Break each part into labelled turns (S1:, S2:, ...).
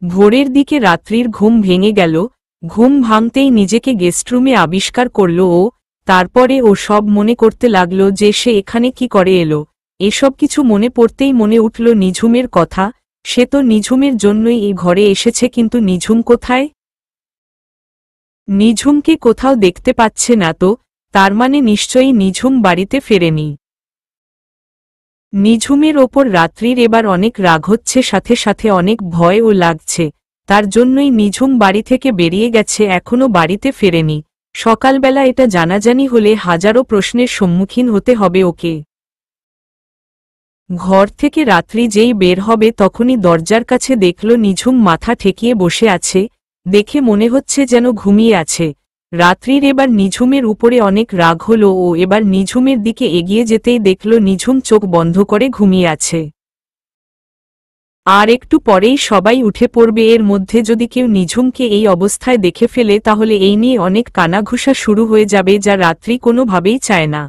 S1: ভোরের দিকে রাত্রির ঘুম ভেঙে গেল। ঘুম ভাঙতেই নিজেকে গেস্টরুমে আবিষ্কার করল ও। তারপরে ও সব মনে করতে লাগল যে সে এখানে কি করে এলো। এসব কিছু মনে পড়তেই মনে উঠল নিঝুমের কথা। সে তো নিঝুমের জন্যই এই ঘরে এসেছে, কিন্তু নিঝুম কোথায়? নিঝুমকে কোথাও দেখতে পাচ্ছে না তো, তার মানে নিশ্চয়ই নিঝুম বাড়িতে ফেরেনি। নিঝুমের ওপর রাত্রির এবার অনেক রাগ হচ্ছে, সাথে সাথে অনেক ভয়ও লাগছে। তার জন্যই নিঝুম বাড়ি থেকে বেরিয়ে গেছে, এখনো বাড়িতে ফেরেনি। সকালবেলা এটা জানাজানি হলে হাজারো প্রশ্নের সম্মুখীন হতে হবে ওকে। ঘর থেকে রাত্রি যেই বের হবে তখনই দরজার কাছে দেখল নিঝুম মাথা ঠেকিয়ে বসে আছে। দেখে মনে হচ্ছে যেন ঘুমিয়ে আছে। রাত্রির এবার নিঝুমের উপরে অনেক রাগ হল ও এবার নিঝুমের দিকে এগিয়ে যেতেই দেখল নিঝুম চোখ বন্ধ করে ঘুমিয়ে আছে। আর একটু পরেই সবাই উঠে পড়বে, এর মধ্যে যদি কেউ নিঝুমকে এই অবস্থায় দেখে ফেলে তাহলে এই নিয়ে অনেক কানাঘুষা শুরু হয়ে যাবে, যা রাত্রি কোনোভাবেই চায় না।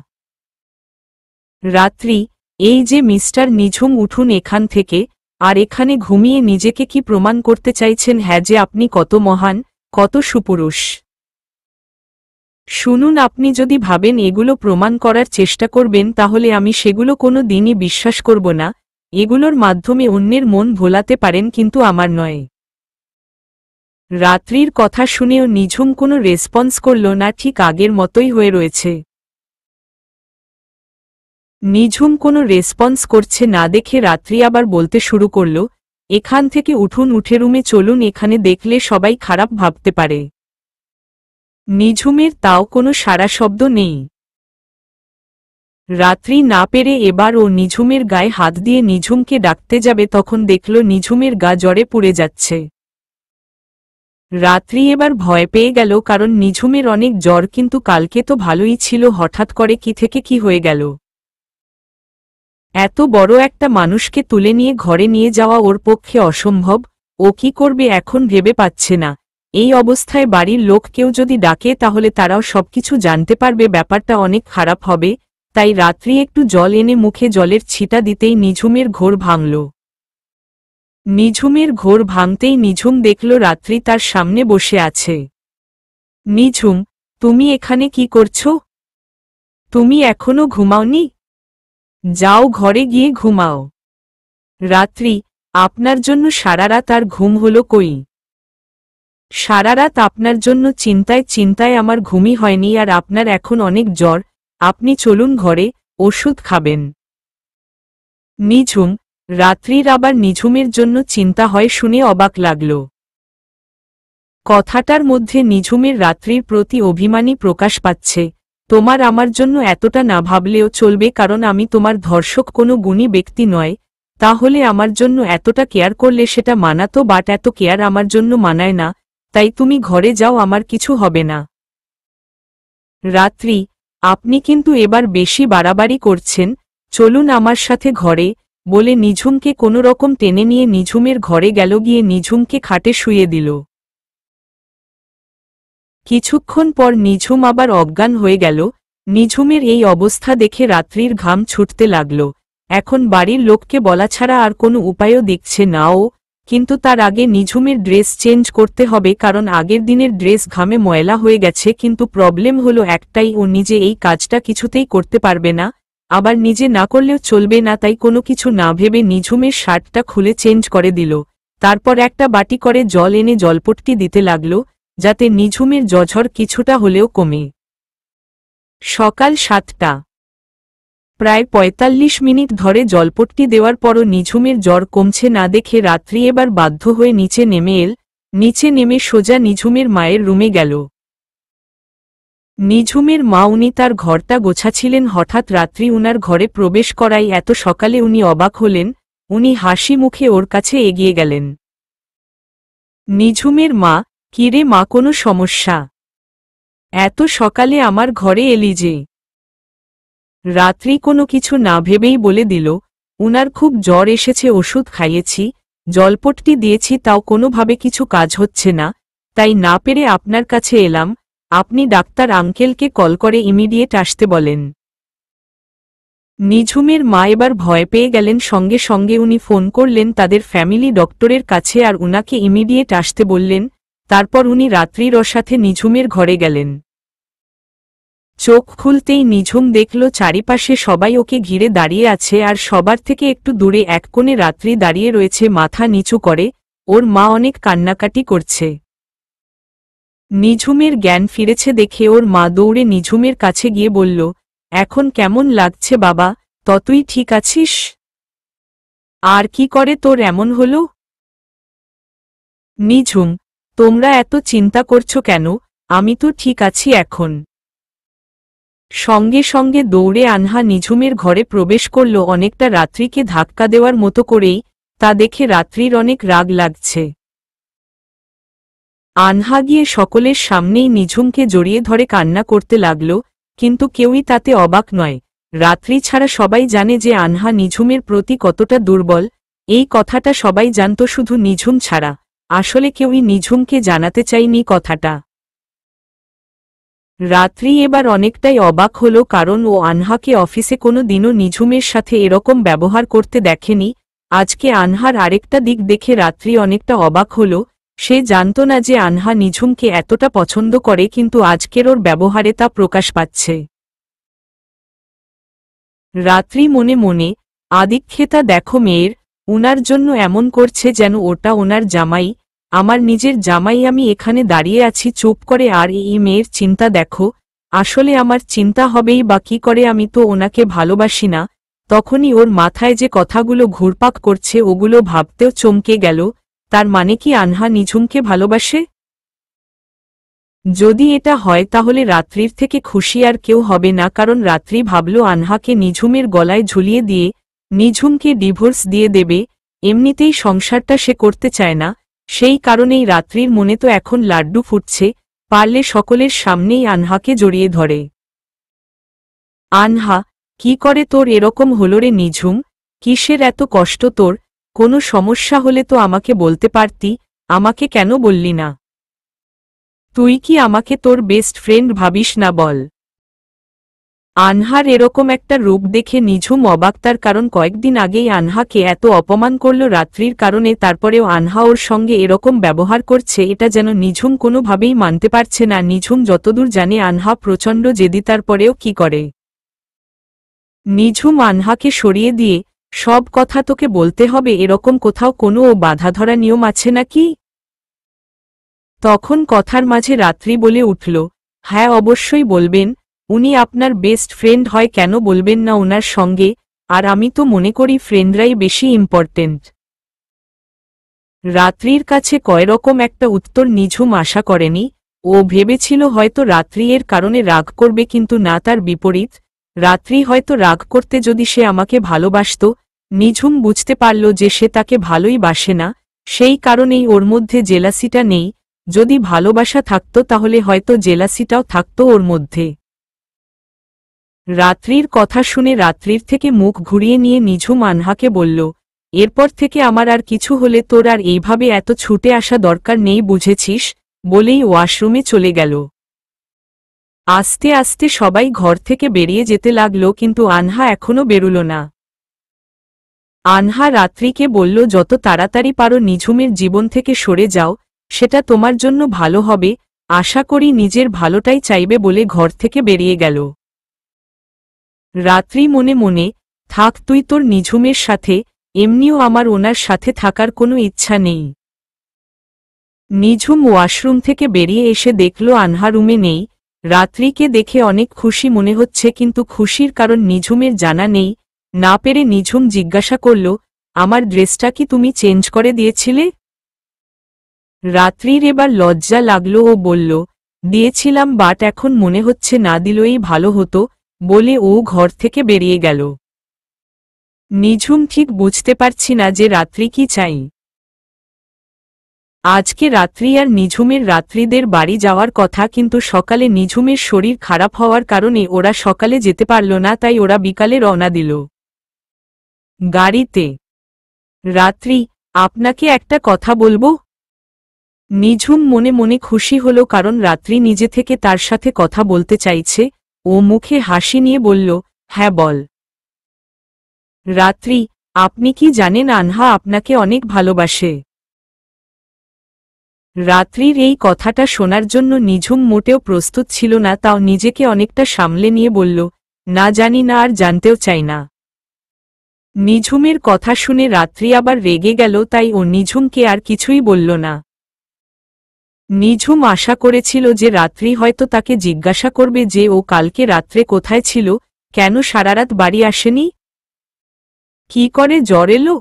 S1: রাত্রি, এই যে মিস্টার নিঝুম, উঠুন এখান থেকে। আর এখানে ঘুমিয়ে নিজেকে কি প্রমাণ করতে চাইছেন? হ্যাঁ, যে আপনি কত মহান, কত সুপুরুষ। শুনুন, আপনি যদি ভাবেন এগুলো প্রমাণ করার চেষ্টা করবেন তাহলে আমি সেগুলো কোনো দিনই বিশ্বাস করব না। এগুলোর মাধ্যমে অন্যের মন ভোলাতে পারেন, কিন্তু আমার নয়। রাত্রির কথা শুনেও নিঝুম কোনো রেসপন্স করল না, ঠিক আগের মতোই হয়ে রয়েছে। নিঝুম কোনো রেসপন্স করছে না দেখে রাত্রি আবার বলতে শুরু করল, এখান থেকে উঠুন, উঠে রুমে চলুন, এখানে দেখলে সবাই খারাপ ভাবতে পারে। নিঝুমের তাও কোনো সাড়া শব্দ নেই। রাত্রি না পেরে এবার ও নিঝুমের গায়ে হাত দিয়ে নিঝুমকে ডাকতে যাবে, তখন দেখল নিঝুমের গা জ্বরে পুড়ে যাচ্ছে। রাত্রি এবার ভয় পেয়ে গেল, কারণ নিঝুমের অনেক জ্বর, কিন্তু কালকে তো ভালোই ছিল, হঠাৎ করে কি থেকে কি হয়ে গেল। এত বড় একটা মানুষকে তুলে নিয়ে ঘরে নিয়ে যাওয়া ওর পক্ষে অসম্ভব। ও কি করবে এখন ভেবে পাচ্ছে না। এই অবস্থায় বাড়ির লোক কেউ যদি ডাকে তাহলে তারাও সবকিছু জানতে পারবে, ব্যাপারটা অনেক খারাপ হবে। তাই রাত্রি একটু জল এনে মুখে জলের ছিটা দিতেই নিঝুমের ঘোর ভাঙল। নিঝুমের ঘোর ভাঙতেই নিঝুম দেখল রাত্রি তার সামনে বসে আছে। নিঝুম, তুমি এখানে কি করছো? তুমি এখনো ঘুমাওনি? যাও ঘরে গিয়ে ঘুমাও। রাত্রি, আপনার জন্য সারা রাত আর ঘুম হলো কই? সারা রাত আপনার জন্য চিন্তায় চিন্তায় আমার ঘুমই হয়নি, আর আপনার এখন অনেক জ্বর। আপনি চলুন ঘরে, ওষুধ খাবেন। নিঝুম, রাত্রির আবার নিঝুমের জন্য চিন্তা হয় শুনে অবাক লাগল। কথাটার মধ্যে নিঝুমের রাত্রির প্রতি অভিমানী প্রকাশ পাচ্ছে। তোমার আমার জন্য এতটা না ভাবলেও চলবে, কারণ আমি তোমার ধর্ষক কোনো গুণী ব্যক্তি নয়। তাহলে আমার জন্য এতটা কেয়ার করলে সেটা মানাতো, বাট এত কেয়ার আমার জন্য মানায় না। তাই তুমি ঘরে যাও, আমার কিছু হবে না। রাত্রি, আপনি কিন্তু এবার বেশি বাড়াবাড়ি করছেন। চলুন আমার সাথে ঘরে, বলে নিঝুমকে কোনো রকম টেনে নিয়ে নিঝুমের ঘরে গেল, গিয়ে নিঝুমকে খাটে শুইয়ে দিল। কিছুক্ষণ পর নিঝুম আবার অজ্ঞান হয়ে গেল। নিঝুমের এই অবস্থা দেখে রাত্রির ঘাম ছুটতে লাগল। এখন বাড়ির লোককে বলা ছাড়া আর কোনো উপায়ও দেখছে না ও। কিন্তু তার আগে নিঝুমের ড্রেস চেঞ্জ করতে হবে, কারণ আগের দিনের ড্রেস ঘামে ময়লা হয়ে গেছে। কিন্তু প্রবলেম হলো একটাই, ও নিজে এই কাজটা কিছুতেই করতে পারবে না। আবার নিজে না করলেও চলবে না, তাই কোনো কিছু না ভেবে নিঝুমের শার্টটা খুলে চেঞ্জ করে দিল। তারপর একটা বাটি করে জল এনে জলপট্টি দিতে লাগল, যাতে নিঝুমের জ্বর কিছুটা হলেও কমে। সকাল 7টা। প্রায় 45 মিনিট ধরে জলপট্টি দেওয়ার পরও নিঝুমের জ্বর কমছে না দেখে রাত্রি এবার বাধ্য হয়ে নিচে নেমে এল। নিচে নেমে সোজা নিঝুমের মায়ের রুমে গেল। নিঝুমের মা, উনি তার ঘরটা গোছাচ্ছিলেন, হঠাৎ রাত্রি উনার ঘরে প্রবেশ করায় এত সকালে উনি অবাক হলেন। উনি হাসি মুখে ওর কাছে এগিয়ে গেলেন। নিঝুমের মা, কিরে মা, কোনো সমস্যা? এত সকালে আমার ঘরে এলি যে? রাত্রি কোনো কিছু না ভেবেই বলে দিল, উনার খুব জ্বর এসেছে, ওষুধ খাইয়েছি, জলপট্টি দিয়েছি, তাও কোনোভাবে কিছু কাজ হচ্ছে না। তাই না পেরে আপনার কাছে এলাম। আপনি ডাক্তার আঙ্কেলকে কল করে ইমিডিয়েট আসতে বলেন। নিঝুমের মা এবার ভয় পেয়ে গেলেন, সঙ্গে সঙ্গে উনি ফোন করলেন তাদের ফ্যামিলি ডক্টরের কাছে আর উনাকে ইমিডিয়েট আসতে বললেন। তারপর উনি রাত্রির সাথে নিঝুমের ঘরে গেলেন। চোখ খুলতেই নিঝুম দেখল চারিপাশে সবাই ওকে ঘিরে দাঁড়িয়ে আছে, আর সবার থেকে একটু দূরে এক কোণে রাত্রি দাঁড়িয়ে রয়েছে মাথা নিচু করে। ওর মা অনেক কান্নাকাটি করছে। নিঝুমের জ্ঞান ফিরেছে দেখে ওর মা দৌড়ে নিঝুমের কাছে গিয়ে বলল, এখন কেমন লাগছে বাবা, তুই ঠিক আছিস? আর কি করে তোর এমন হলো? নিঝুম, তোমরা এত চিন্তা করছো কেন? আমি তো ঠিক আছি এখন। সঙ্গে সঙ্গে দৌড়ে আনহা নিঝুমের ঘরে প্রবেশ করল, অনেকটা রাত্রিকে ধাক্কা দেওয়ার মতো করেই। তা দেখে রাত্রির অনেক রাগ লাগছে। আনহা গিয়ে সকলের সামনেই নিঝুমকে জড়িয়ে ধরে কান্না করতে লাগল, কিন্তু কেউই তাতে অবাক নয়। রাত্রি ছাড়া সবাই জানে যে আনহা নিঝুমের প্রতি কতটা দুর্বল। এই কথাটা সবাই জানত, শুধু নিঝুম ছাড়া। আসলে কেউই নিঝুমকে জানাতে চায়নি কথাটা। রাত্রি এবার অনেকটাই অবাক হল, কারণ ও আনহাকে অফিসে কোনো দিনও নিঝুমের সাথে এরকম ব্যবহার করতে দেখেনি। আজকে আনহার আরেকটা দিক দেখে রাত্রি অনেকটা অবাক হল। সে জানত না যে আনহা নিঝুমকে এতটা পছন্দ করে, কিন্তু আজকের ওর ব্যবহারে তা প্রকাশ পাচ্ছে। রাত্রি মনে মনে, আদিক্ষেতা দেখো মেয়ের, উনার জন্য এমন করছে যেন ওটা ওনার জামাই। আমার নিজের জামাই, আমি এখানে দাঁড়িয়ে আছি চুপ করে, আর এই মেয়ের চিন্তা দেখো। আসলে আমার চিন্তা হবেই বা কি করে, আমি তো ওনাকে ভালোবাসি না। তখনই ওর মাথায় যে কথাগুলো ঘুরপাক করছে ওগুলো ভাবতেও চমকে গেল। তার মানে কি আনহা নিঝুমকে ভালোবাসে? যদি এটা হয় তাহলে রাত্রির থেকে খুশি আর কেউ হবে না, কারণ রাত্রি ভাবল আনহাকে নিঝুমের গলায় ঝুলিয়ে দিয়ে নিঝুমকে ডিভোর্স দিয়ে দেবে। এমনিতেই সংসারটা সে করতে চায় না, সেই কারণেই রাত্রির মনে তো এখন লাড্ডু ফুটছে। পারলে সকলের সামনেই আনহাকে জড়িয়ে ধরে। আনহা, কি করে তোর এরকম হলো রে নিঝুম? কিসের এত কষ্ট তোর? কোনো সমস্যা হলে তো আমাকে বলতে পারতি, আমাকে কেন বললি না? তুই কি আমাকে তোর বেস্ট ফ্রেন্ড ভাবিস না বল? আনহার এরকম একটা রূপ দেখে নিঝুম অবাক, তার কারণ কয়েকদিন আগেই আনহাকে এত অপমান করল রাত্রির কারণে, তারপরেও আনহা ওর সঙ্গে এরকম ব্যবহার করছে, এটা যেন নিঝুম কোনোভাবেই মানতে পারছে না। নিঝুম যতদূর জানে আনহা প্রচণ্ড জেদি, তারপরেও কি করে। নিঝুম আনহাকে সরিয়ে দিয়ে, সব কথা তোকে বলতে হবে এরকম কোথাও কোনো বাধা ধরা নিয়ম আছে নাকি? তখন কথার মাঝে রাত্রি বলে উঠল, হ্যাঁ অবশ্যই বলবেন। উনি আপনার বেস্ট ফ্রেন্ড হয়, কেন বলবেন না ওনার সঙ্গে? আর আমি তো মনে করি ফ্রেন্ডরাই বেশি ইম্পর্টেন্ট। রাত্রির কাছে কয়রকম একটা উত্তর নিঝুম আশা করেনি। ও ভেবেছিল হয়তো রাত্রি এর কারণে রাগ করবে, কিন্তু না, তার বিপরীত। রাত্রি হয়তো রাগ করতে যদি সে আমাকে ভালোবাসত। নিঝুম বুঝতে পারল যে সে তাকে ভালোই বাসে না, সেই কারণেই ওর মধ্যে জেলাসিটা নেই। যদি ভালোবাসা থাকত তাহলে হয়তো জেলাসিটাও থাকত ওর মধ্যে। রাত্রির কথা শুনে রাত্রির থেকে মুখ ঘুরিয়ে নিয়ে নিঝুম আনহাকে বলল, এরপর থেকে আমার আর কিছু হলে তোর আর এইভাবে এত ছুটে আসা দরকার নেই, বুঝেছিস? বলেই ওয়াশরুমে চলে গেল। আস্তে আস্তে সবাই ঘর থেকে বেরিয়ে যেতে লাগল, কিন্তু আনহা এখনো বেরুল না। আনহা রাত্রিকে বলল, যত তাড়াতাড়ি পারো নিঝুমের জীবন থেকে সরে যাও, সেটা তোমার জন্য ভালো হবে। আশা করি নিজের ভালোটাই চাইবে, বলে ঘর থেকে বেরিয়ে গেল। রাত্রি মনে মনে, থাক তুই তোর নিঝুমের সাথে, এমনিও আমার ওনার সাথে থাকার কোনো ইচ্ছা নেই। নিঝুম ওয়াশরুম থেকে বেরিয়ে এসে দেখল আনহা রুমে নেই। রাত্রিকে দেখে অনেক খুশি মনে হচ্ছে, কিন্তু খুশির কারণ নিঝুমের জানা নেই। না পেরে নিঝুম জিজ্ঞাসা করল, আমার ড্রেসটা কি তুমি চেঞ্জ করে দিয়েছিলে? রাত্রির এবার লজ্জা লাগল, ও বলল, দিয়েছিলাম, বাট এখন মনে হচ্ছে না দিলেই ভালো হতো, বলে ও ঘর থেকে বেরিয়ে গেল। নিঝুম ঠিক বুঝতে পারছি না যে রাত্রি কি চাই। আজকে রাত্রি আর নিঝুমের রাত্রিদের বাড়ি যাওয়ার কথা, কিন্তু সকালে নিঝুমের শরীর খারাপ হওয়ার কারণে ওরা সকালে যেতে পারল না, তাই ওরা বিকালে রওনা দিল। গাড়িতে, রাত্রি, আপনাকে একটা কথা বলবো? নিঝুম মনে মনে খুশি হল, কারণ রাত্রি নিজে থেকে তার সাথে কথা বলতে চাইছে। ও মুখে হাসি নিয়ে বলল, হ্যাঁ বল। রাত্রি, আপনি কি জানেন আনহা আপনাকে অনেক ভালোবাসে? রাত্রির এই কথাটা শোনার জন্য নিঝুম মোটেও প্রস্তুত ছিল না, তাও নিজেকে অনেকটা সামলে নিয়ে বলল, না জানি না আর জানতেও চাই না। নিঝুমের কথা শুনে রাত্রি আবার রেগে গেল, তাই ও নিঝুমকে আর কিছুই বলল না। নিঝুম আশা করেছিল যে রাত্রি হয়তো তাকে জিজ্ঞাসা করবে যে ও কালকে রাত্রে কোথায় ছিল, কেন সারারাত বাড়ি আসেনি, কি করে জ্বর এলো।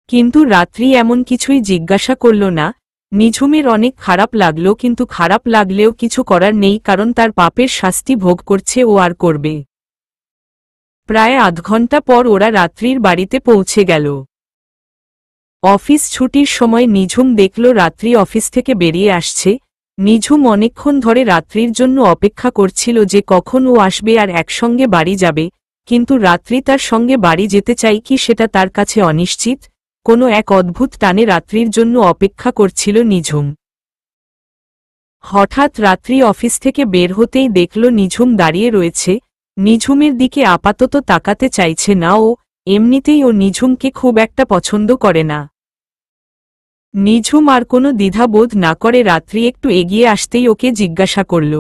S1: কিন্তু রাত্রি এমন কিছুই জিজ্ঞাসা করল না। নিঝুমের অনেক খারাপ লাগল, কিন্তু খারাপ লাগলেও কিছু করার নেই, কারণ তার পাপের শাস্তি ভোগ করছে ও আর করবে। প্রায় আধ ঘন্টা পর ওরা রাত্রির বাড়িতে পৌঁছে গেল। অফিস ছুটির সময় নিঝুম দেখল রাত্রি অফিস থেকে বেরিয়ে আসছে। নিঝুম অনেকক্ষণ ধরে রাত্রির জন্য অপেক্ষা করছিল যে কখন ও আসবে আর একসঙ্গে বাড়ি যাবে, কিন্তু রাত্রি তার সঙ্গে বাড়ি যেতে চাই কি সেটা তার কাছে অনিশ্চিত। কোনো এক অদ্ভুত টানে রাত্রির জন্য অপেক্ষা করছিল নিঝুম। হঠাৎ রাত্রি অফিস থেকে বের হতেই দেখল নিঝুম দাঁড়িয়ে রয়েছে। নিঝুমের দিকে আপাতত তাকাতে চাইছে না ও, এমনিতেই ও নিঝুমকে খুব একটা পছন্দ করে না। নিঝুম আর কোনো দ্বিধাবোধ না করে রাত্রি একটু এগিয়ে আসতেই ওকে জিজ্ঞাসা করল,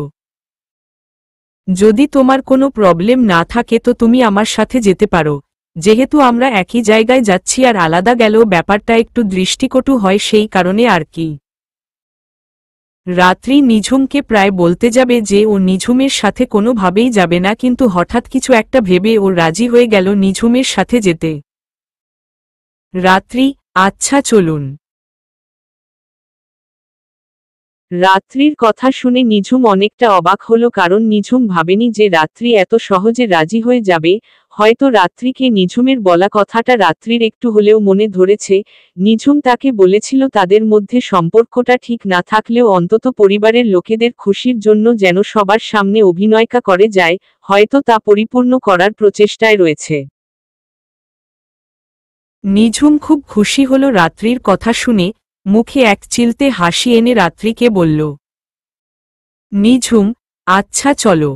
S1: যদি তোমার কোনো প্রবলেম না থাকে তো তুমি আমার সাথে যেতে পারো, যেহেতু আমরা একই জায়গায় যাচ্ছি আর আলাদা গেলেও ব্যাপারটা একটু দৃষ্টিকটু হয় সেই কারণে আর কি। রাত্রি নিঝুমকে প্রায় বলতে যাবে যে ও নিঝুমের সাথে কোনোভাবেই যাবে না, কিন্তু হঠাৎ কিছু একটা ভেবে ও রাজি হয়ে গেল নিঝুমের সাথে যেতে। রাত্রি, আচ্ছা চলুন। রাত্রির কথা শুনে নিঝুম অনেকটা অবাক হল, কারণ নিঝুম ভাবেনি যে রাত্রি এত সহজে রাজি হয়ে যাবে। হয়তো রাত্রিকে নিঝুমের বলা কথাটা রাত্রির একটু হলেও মনে ধরেছে। নিঝুম তাকে বলেছিল তাদের মধ্যে সম্পর্কটা ঠিক না থাকলেও অন্তত পরিবারের লোকেদের খুশির জন্য যেন সবার সামনে অভিনয়টা করে যায়, হয়তো তা পরিপূর্ণ করার প্রচেষ্টায় রয়েছে। নিঝুম খুব খুশি হল রাত্রির কথা শুনে, মুখে এক চিলতে হাসি এনে রাত্রিকে বলল, নিঝুম, আচ্ছা চলো।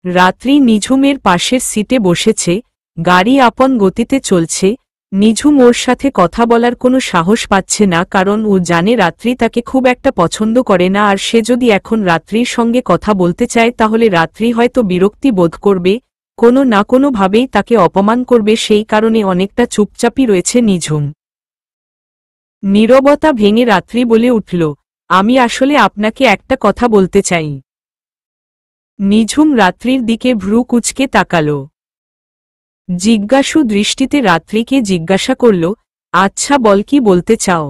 S1: রাত্রি নিঝুমের পাশের সিটে বসেছে, গাড়ি আপন গতিতে চলছে। নিঝুম ওর সাথে কথা বলার কোনো সাহস পাচ্ছে না, কারণ ও জানে রাত্রি তাকে খুব একটা পছন্দ করে না, আর সে যদি এখন রাত্রির সঙ্গে কথা বলতে চায় তাহলে রাত্রি হয়তো বিরক্তি বোধ করবে, কোনো না কোনোভাবেই তাকে অপমান করবে, সেই কারণে অনেকটা চুপচাপই রয়েছে নিঝুম। নীরবতা ভেঙে রাত্রি বলে উঠল, আমি আসলে আপনাকে একটা কথা বলতে চাই। নিঝুম রাত্রির দিকে ভ্রু কুঁচকে তাকাল। জিজ্ঞাসু দৃষ্টিতে রাত্রিকে জিজ্ঞাসা করল, আচ্ছা বল, কি বলতে চাও।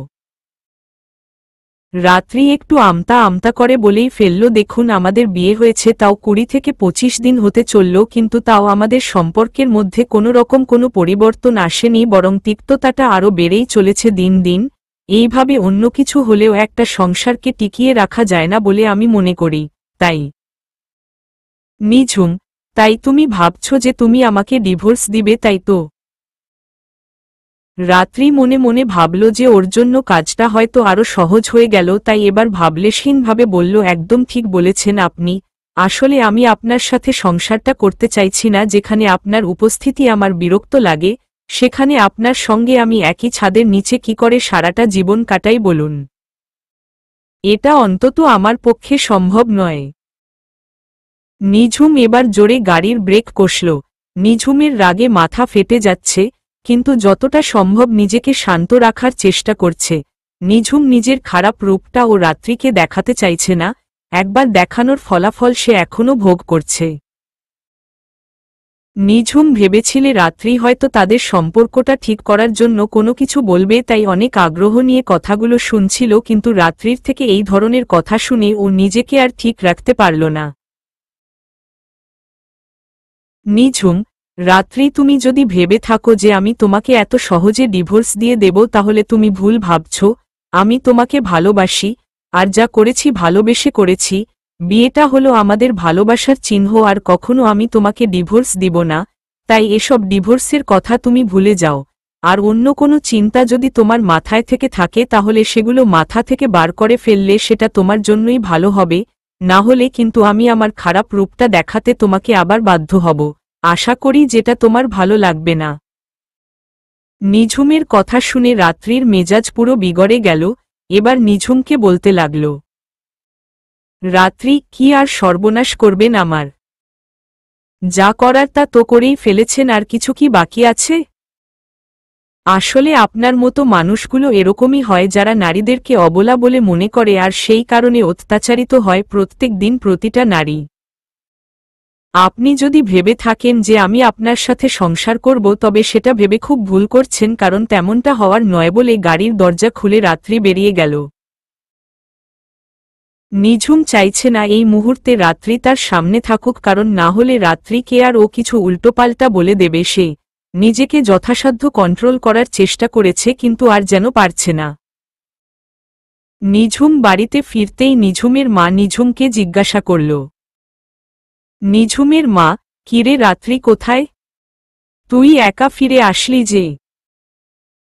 S1: রাত্রি একটু আমতা আমতা করে বলেই ফেলল, দেখুন আমাদের বিয়ে হয়েছে তাও 20 থেকে 25 দিন হতে চলল, কিন্তু তাও আমাদের সম্পর্কের মধ্যে কোনো রকম কোনো পরিবর্তন আসেনি, বরং তিক্ততাটা আরও বেড়েই চলেছে দিন দিন। এইভাবে অন্য কিছু হলেও একটা সংসারকে টিকিয়ে রাখা যায় না বলে আমি মনে করি, তাই। নিঝুম, তাই তুমি ভাবছো যে তুমি আমাকে ডিভোর্স দিবে, তাই তো? রাত্রি মনে মনে ভাবল যে ওর জন্য কাজটা হয়তো আরো সহজ হয়ে গেল, তাই এবার ভাবলেশহীনভাবে বলল, একদম ঠিক বলেছেন আপনি। আসলে আমি আপনার সাথে সংসারটা করতে চাইছি না, যেখানে আপনার উপস্থিতি আমার বিরক্ত লাগে, সেখানে আপনার সঙ্গে আমি একই ছাদের নিচে কি করে সারাটা জীবন কাটাই বলুন। এটা অন্তত আমার পক্ষে সম্ভব নয়। নিঝুম এবার জোরে গাড়ির ব্রেক কষল। নিঝুমের রাগে মাথা ফেটে যাচ্ছে, কিন্তু যতটা সম্ভব নিজেকে শান্ত রাখার চেষ্টা করছে। নিঝুম নিজের খারাপ রূপটা ও রাত্রিকে দেখাতে চাইছে না, একবার দেখানোর ফলাফল সে এখনও ভোগ করছে। নিঝুম ভেবেছিলে রাত্রি হয়তো তাদের সম্পর্কটা ঠিক করার জন্য কোনো কিছু বলবে, তাই অনেক আগ্রহ নিয়ে কথাগুলো শুনছিল, কিন্তু রাত্রির থেকে এই ধরনের কথা শুনে ও নিজেকে আর ঠিক রাখতে পারল না। নিঝুম, রাত্রি তুমি যদি ভেবে থাকো যে আমি তোমাকে এত সহজে ডিভোর্স দিয়ে দেব তাহলে তুমি ভুল ভাবছ। আমি তোমাকে ভালোবাসি, আর যা করেছি ভালোবেসে করেছি। বিয়েটা হলো আমাদের ভালোবাসার চিহ্ন, আর কখনো আমি তোমাকে ডিভোর্স দিব না, তাই এসব ডিভোর্সের কথা তুমি ভুলে যাও। আর অন্য কোনো চিন্তা যদি তোমার মাথায় থেকে থাকে তাহলে সেগুলো মাথা থেকে বার করে ফেললে সেটা তোমার জন্যই ভালো হবে। না হলে কিন্তু আমি আমার খারাপ রূপটা দেখাতে তোমাকে আবার বাধ্য হব। আশা করি যেটা তোমার ভালো লাগবে না। নিঝুমের কথা শুনে রাত্রির মেজাজ পুরো বিগড়ে গেল। এবার নিঝুমকে বলতে লাগল, রাত্রি, কি আর সর্বনাশ করবেন আমার? যা করার তা তো করেই ফেলেছেন, আর কিছু কি বাকি আছে? আসলে আপনার মতো মানুষগুলো এরকমই হয়, যারা নারীদেরকে অবলা বলে মনে করে আর সেই কারণে অত্যাচারিত হয় প্রত্যেক দিন প্রতিটা নারী। আপনি যদি ভেবে থাকেন যে আমি আপনার সাথে সংসার করব, তবে সেটা ভেবে খুব ভুল করছেন, কারণ তেমনটা হওয়ার নয়। বলে গাড়ির দরজা খুলে রাত্রি বেরিয়ে গেল। নিঝুম চাইছে না এই মুহূর্তে রাত্রি তার সামনে থাকুক, কারণ না হলে রাত্রিকে আর ও কিছু উল্টোপাল্টা বলে দেবে। সে নিজেকে যথাসাধ্য কন্ট্রোল করার চেষ্টা করেছে, কিন্তু আর যেন পারছে না। নিঝুম বাড়িতে ফিরতেই নিঝুমের মা নিঝুমকে জিজ্ঞাসা করল, নিঝুমের মা, কিরে রাত্রি কোথায়? তুই একা ফিরে আসলি যে?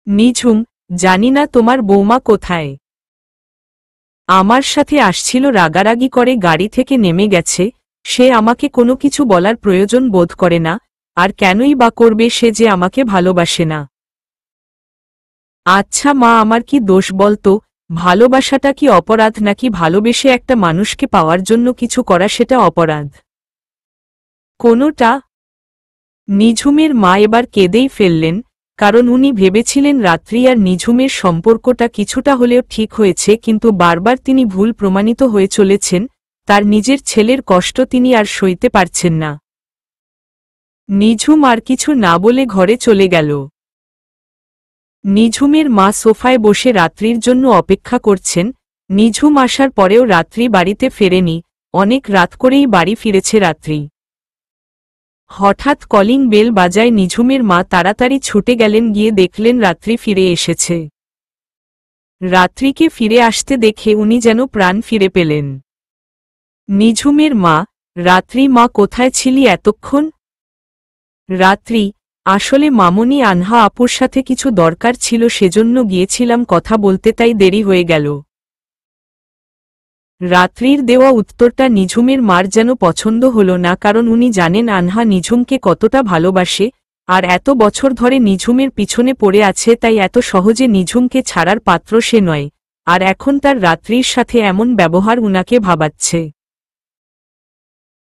S1: নিঝুম, জানি না তোমার বৌমা কোথায়। আমার সাথে আসছিল, রাগারাগি করে গাড়ি থেকে নেমে গেছে। সে আমাকে কোনো কিছু বলার প্রয়োজন বোধ করে না, আর কেনই বা করবে, সে যে আমাকে ভালোবাসে না। আচ্ছা মা, আমার কি দোষ বলতো? ভালোবাসাটা কি অপরাধ, নাকি ভালোবেসে একটা মানুষকে পাওয়ার জন্য কিছু করা সেটা অপরাধ? কোনোটা। নিঝুমের মা এবার কেঁদেই ফেললেন, কারণ উনি ভেবেছিলেন রাত্রি আর নিঝুমের সম্পর্কটা কিছুটা হলেও ঠিক হয়েছে, কিন্তু বারবার তিনি ভুল প্রমাণিত হয়ে চলেছেন। তার নিজের ছেলের কষ্ট তিনি আর সইতে পারছেন না। নিঝুম আর কিছু না বলে ঘরে চলে গেল। নিঝুমের মা সোফায় বসে রাত্রির জন্য অপেক্ষা করছেন। নিঝুম আসার পরেও রাত্রি বাড়িতে ফেরেনি। অনেক রাত করেই বাড়ি ফিরেছে রাত্রি। হঠাৎ কলিং বেল বাজায়। নিঝুমের মা তাড়াতাড়ি ছুটে গেলেন, গিয়ে দেখলেন রাত্রি ফিরে এসেছে। রাত্রিকে ফিরে আসতে দেখে উনি যেন প্রাণ ফিরে পেলেন। নিঝুমের মা, রাত্রি, মা কোথায় ছিলি এতক্ষণ? রাত্রি, আসলে মামনি আনহা আপুর সাথে কিছু দরকার ছিল, সেজন্য গিয়েছিলাম কথা বলতে, তাই দেরি হয়ে গেল। রাত্রির দেওয়া উত্তরটা নিঝুমের মার যেন পছন্দ হল না, কারণ উনি জানেন আনহা নিঝুমকে কতটা ভালোবাসে, আর এত বছর ধরে নিঝুমের পিছনে পড়ে আছে, তাই এত সহজে নিঝুমকে ছাড়ার পাত্র সে নয়। আর এখন তার রাত্রির সাথে এমন ব্যবহার উনাকে ভাবাচ্ছে।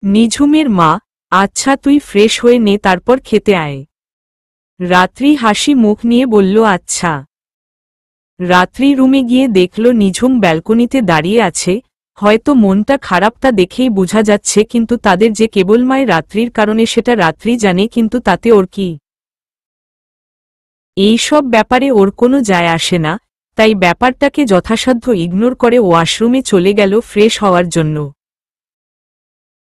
S1: নিঝুমের মা, আচ্ছা তুই ফ্রেশ হয়ে নে, তারপর খেতে আয়। রাত্রি হাসি মুখ নিয়ে বলল, আচ্ছা। রাত্রি রুমে গিয়ে দেখল নিঝুম ব্যালকনিতে দাঁড়িয়ে আছে। হয়তো মনটা খারাপটা দেখেই বোঝা যাচ্ছে, কিন্তু তাদের যে কেবলমায় রাত্রির কারণে সেটা রাত্রি জানে, কিন্তু তাতে ওর কি? এই সব ব্যাপারে ওর কোনো যায় আসে না, তাই ব্যাপারটাকে যথাসাধ্য ইগনোর করে ওয়াশরুমে চলে গেল ফ্রেশ হওয়ার জন্য।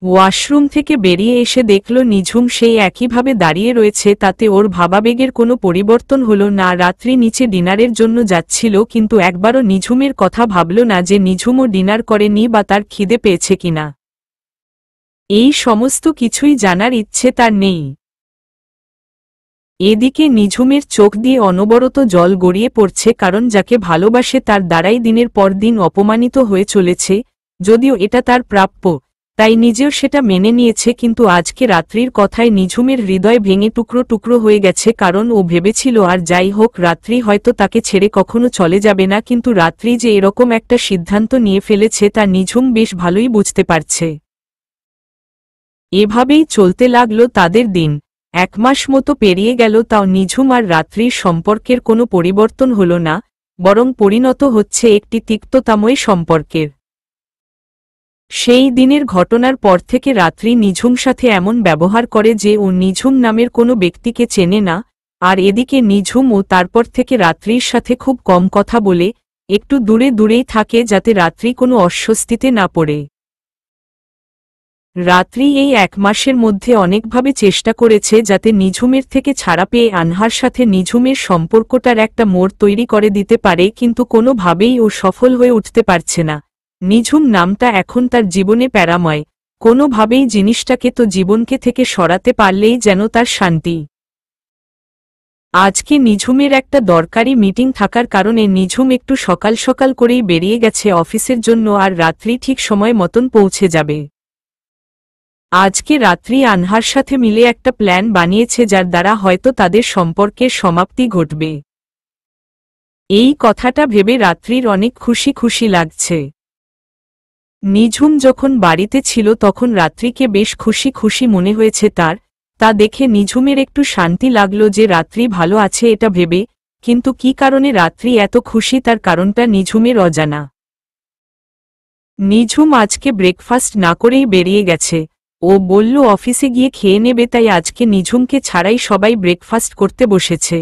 S1: ওয়াশরুম থেকে বেরিয়ে এসে দেখল নিঝুম সেই একইভাবে দাঁড়িয়ে রয়েছে, তাতে ওর ভাবাবেগের কোনো পরিবর্তন হল না। রাত্রি নিচে ডিনারের জন্য যাচ্ছিল, কিন্তু একবারও নিঝুমের কথা ভাবল না যে নিঝুমও ডিনার করেনি বা তার খিদে পেয়েছে কিনা। এই সমস্ত কিছুই জানার ইচ্ছে তার নেই। এদিকে নিঝুমের চোখ দিয়ে অনবরত জল গড়িয়ে পড়ছে, কারণ যাকে ভালোবাসে তার দ্বারাই দিনের পর দিন অপমানিত হয়ে চলেছে। যদিও এটা তার প্রাপ্য, তাই নিজেও সেটা মেনে নিয়েছে, কিন্তু আজকে রাত্রির কথায় নিঝুমের হৃদয় ভেঙে টুকরো টুকরো হয়ে গেছে, কারণ ও ভেবেছিল আর যাই হোক রাত্রি হয়তো তাকে ছেড়ে কখনো চলে যাবে না, কিন্তু রাত্রি যে এরকম একটা সিদ্ধান্ত নিয়ে ফেলেছে তা নিঝুম বেশ ভালোই বুঝতে পারছে। এভাবেই চলতে লাগলো তাদের দিন। 1 মাস মতো পেরিয়ে গেল, তাও নিঝুম আর রাত্রির সম্পর্কের কোনো পরিবর্তন হল না, বরং পরিণত হচ্ছে একটি তিক্ততাময় সম্পর্কের। সেই দিনের ঘটনার পর থেকে রাত্রি নিঝুম সাথে এমন ব্যবহার করে যে ও নিঝুম নামের কোনো ব্যক্তিকে চেনে না। আর এদিকে নিঝুম ও তারপর থেকে রাত্রির সাথে খুব কম কথা বলে, একটু দূরে দূরেই থাকে, যাতে রাত্রি কোনো অস্বস্তিতে না পড়ে। রাত্রি এই 1 মাসের মধ্যে অনেকভাবে চেষ্টা করেছে যাতে নিঝুমের থেকে ছাড়া পেয়ে আনহার সাথে নিঝুমের সম্পর্কটার একটা মোড় তৈরি করে দিতে পারে, কিন্তু কোনোভাবেই ও সফল হয়ে উঠতে পারছে না। নিঝুম নামটা এখন তার জীবনে প্যারাময়। কোনোভাবেই জিনিসটাকে তো জীবনকে থেকে সরাতে পারলেই যেন তার শান্তি। আজকে নিঝুমের একটা দরকারি মিটিং থাকার কারণে নিঝুম একটু সকাল সকাল করেই বেরিয়ে গেছে অফিসের জন্য, আর রাত্রি ঠিক সময় মতন পৌঁছে যাবে। আজকে রাত্রি আনহার সাথে মিলে একটা প্ল্যান বানিয়েছে যার দ্বারা হয়তো তাদের সম্পর্কের সমাপ্তি ঘটবে। এই কথাটা ভেবে রাত্রির অনেক খুশি খুশি লাগছে। নিঝুম যখন বাড়িতে ছিল তখন রাত্রিকে বেশ খুশি খুশি মনে হয়েছে তার। তা দেখে নিঝুমের একটু শান্তি লাগলো যে রাত্রি ভালো আছে এটা ভেবে, কিন্তু কি কারণে রাত্রি এত খুশি তার কারণটা নিঝুমের অজানা। নিঝুম আজকে ব্রেকফাস্ট না করেই বেরিয়ে গেছে। ও বলল অফিসে গিয়ে খেয়ে নেবে, তাই আজকে নিঝুমকে ছাড়াই সবাই ব্রেকফাস্ট করতে বসেছে।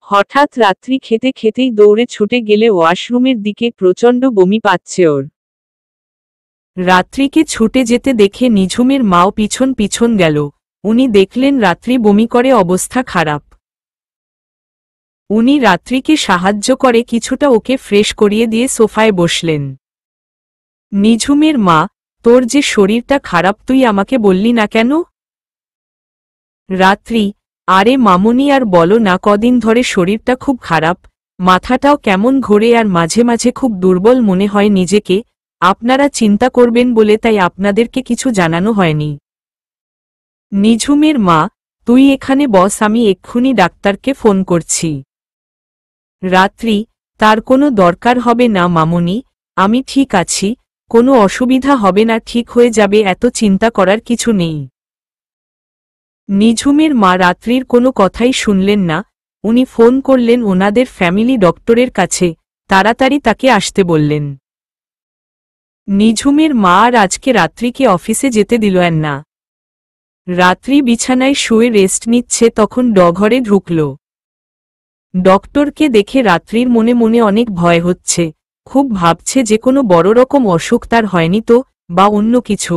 S1: হঠাৎ রাত্রি খেতে খেতেই দৌড়ে ছুটে গেলে ওয়াশরুমের দিকে, প্রচণ্ড বমি পাচ্ছে ওর। রাত্রিকে ছুটে যেতে দেখে নিঝুমের মাও পিছন পিছন গেল। উনি দেখলেন রাত্রি বমি করে, অবস্থা খারাপ। উনি রাত্রিকে সাহায্য করে কিছুটা ওকে ফ্রেশ করিয়ে দিয়ে সোফায় বসলেন। নিঝুমের মা, তোর যে শরীরটা খারাপ তুই আমাকে বললি না কেন? রাত্রি, আরে মামুনি আর বলো না, কদিন ধরে শরীরটা খুব খারাপ, মাথাটাও কেমন ঘোরে আর মাঝে মাঝে খুব দুর্বল মনে হয় নিজেকে। আপনারা চিন্তা করবেন বলে তাই আপনাদেরকে কিছু জানানো হয়নি। নিঝুমের মা, তুই এখানে বস, আমি এক্ষুনি ডাক্তারকে ফোন করছি। রাত্রি, তার কোনো দরকার হবে না মামুনি, আমি ঠিক আছি, কোনো অসুবিধা হবে না, ঠিক হয়ে যাবে, এত চিন্তা করার কিছু নেই। নিঝুমের মা রাত্রির কোনো কথাই শুনলেন না। উনি ফোন করলেন ওনাদের ফ্যামিলি ডক্টরের কাছে, তাড়াতাড়ি তাকে আসতে বললেন। নিঝুমের মা আর আজকে রাত্রিকে অফিসে যেতে দিলেন না। রাত্রি বিছানায় শুয়ে রেস্ট নিচ্ছে, তখন ঘরে ঢুকল। ডক্টরকে দেখে রাত্রির মনে মনে অনেক ভয় হচ্ছে, খুব ভাবছে যে কোনো বড় রকম অসুখ তার হয়নি তো, বা অন্য কিছু।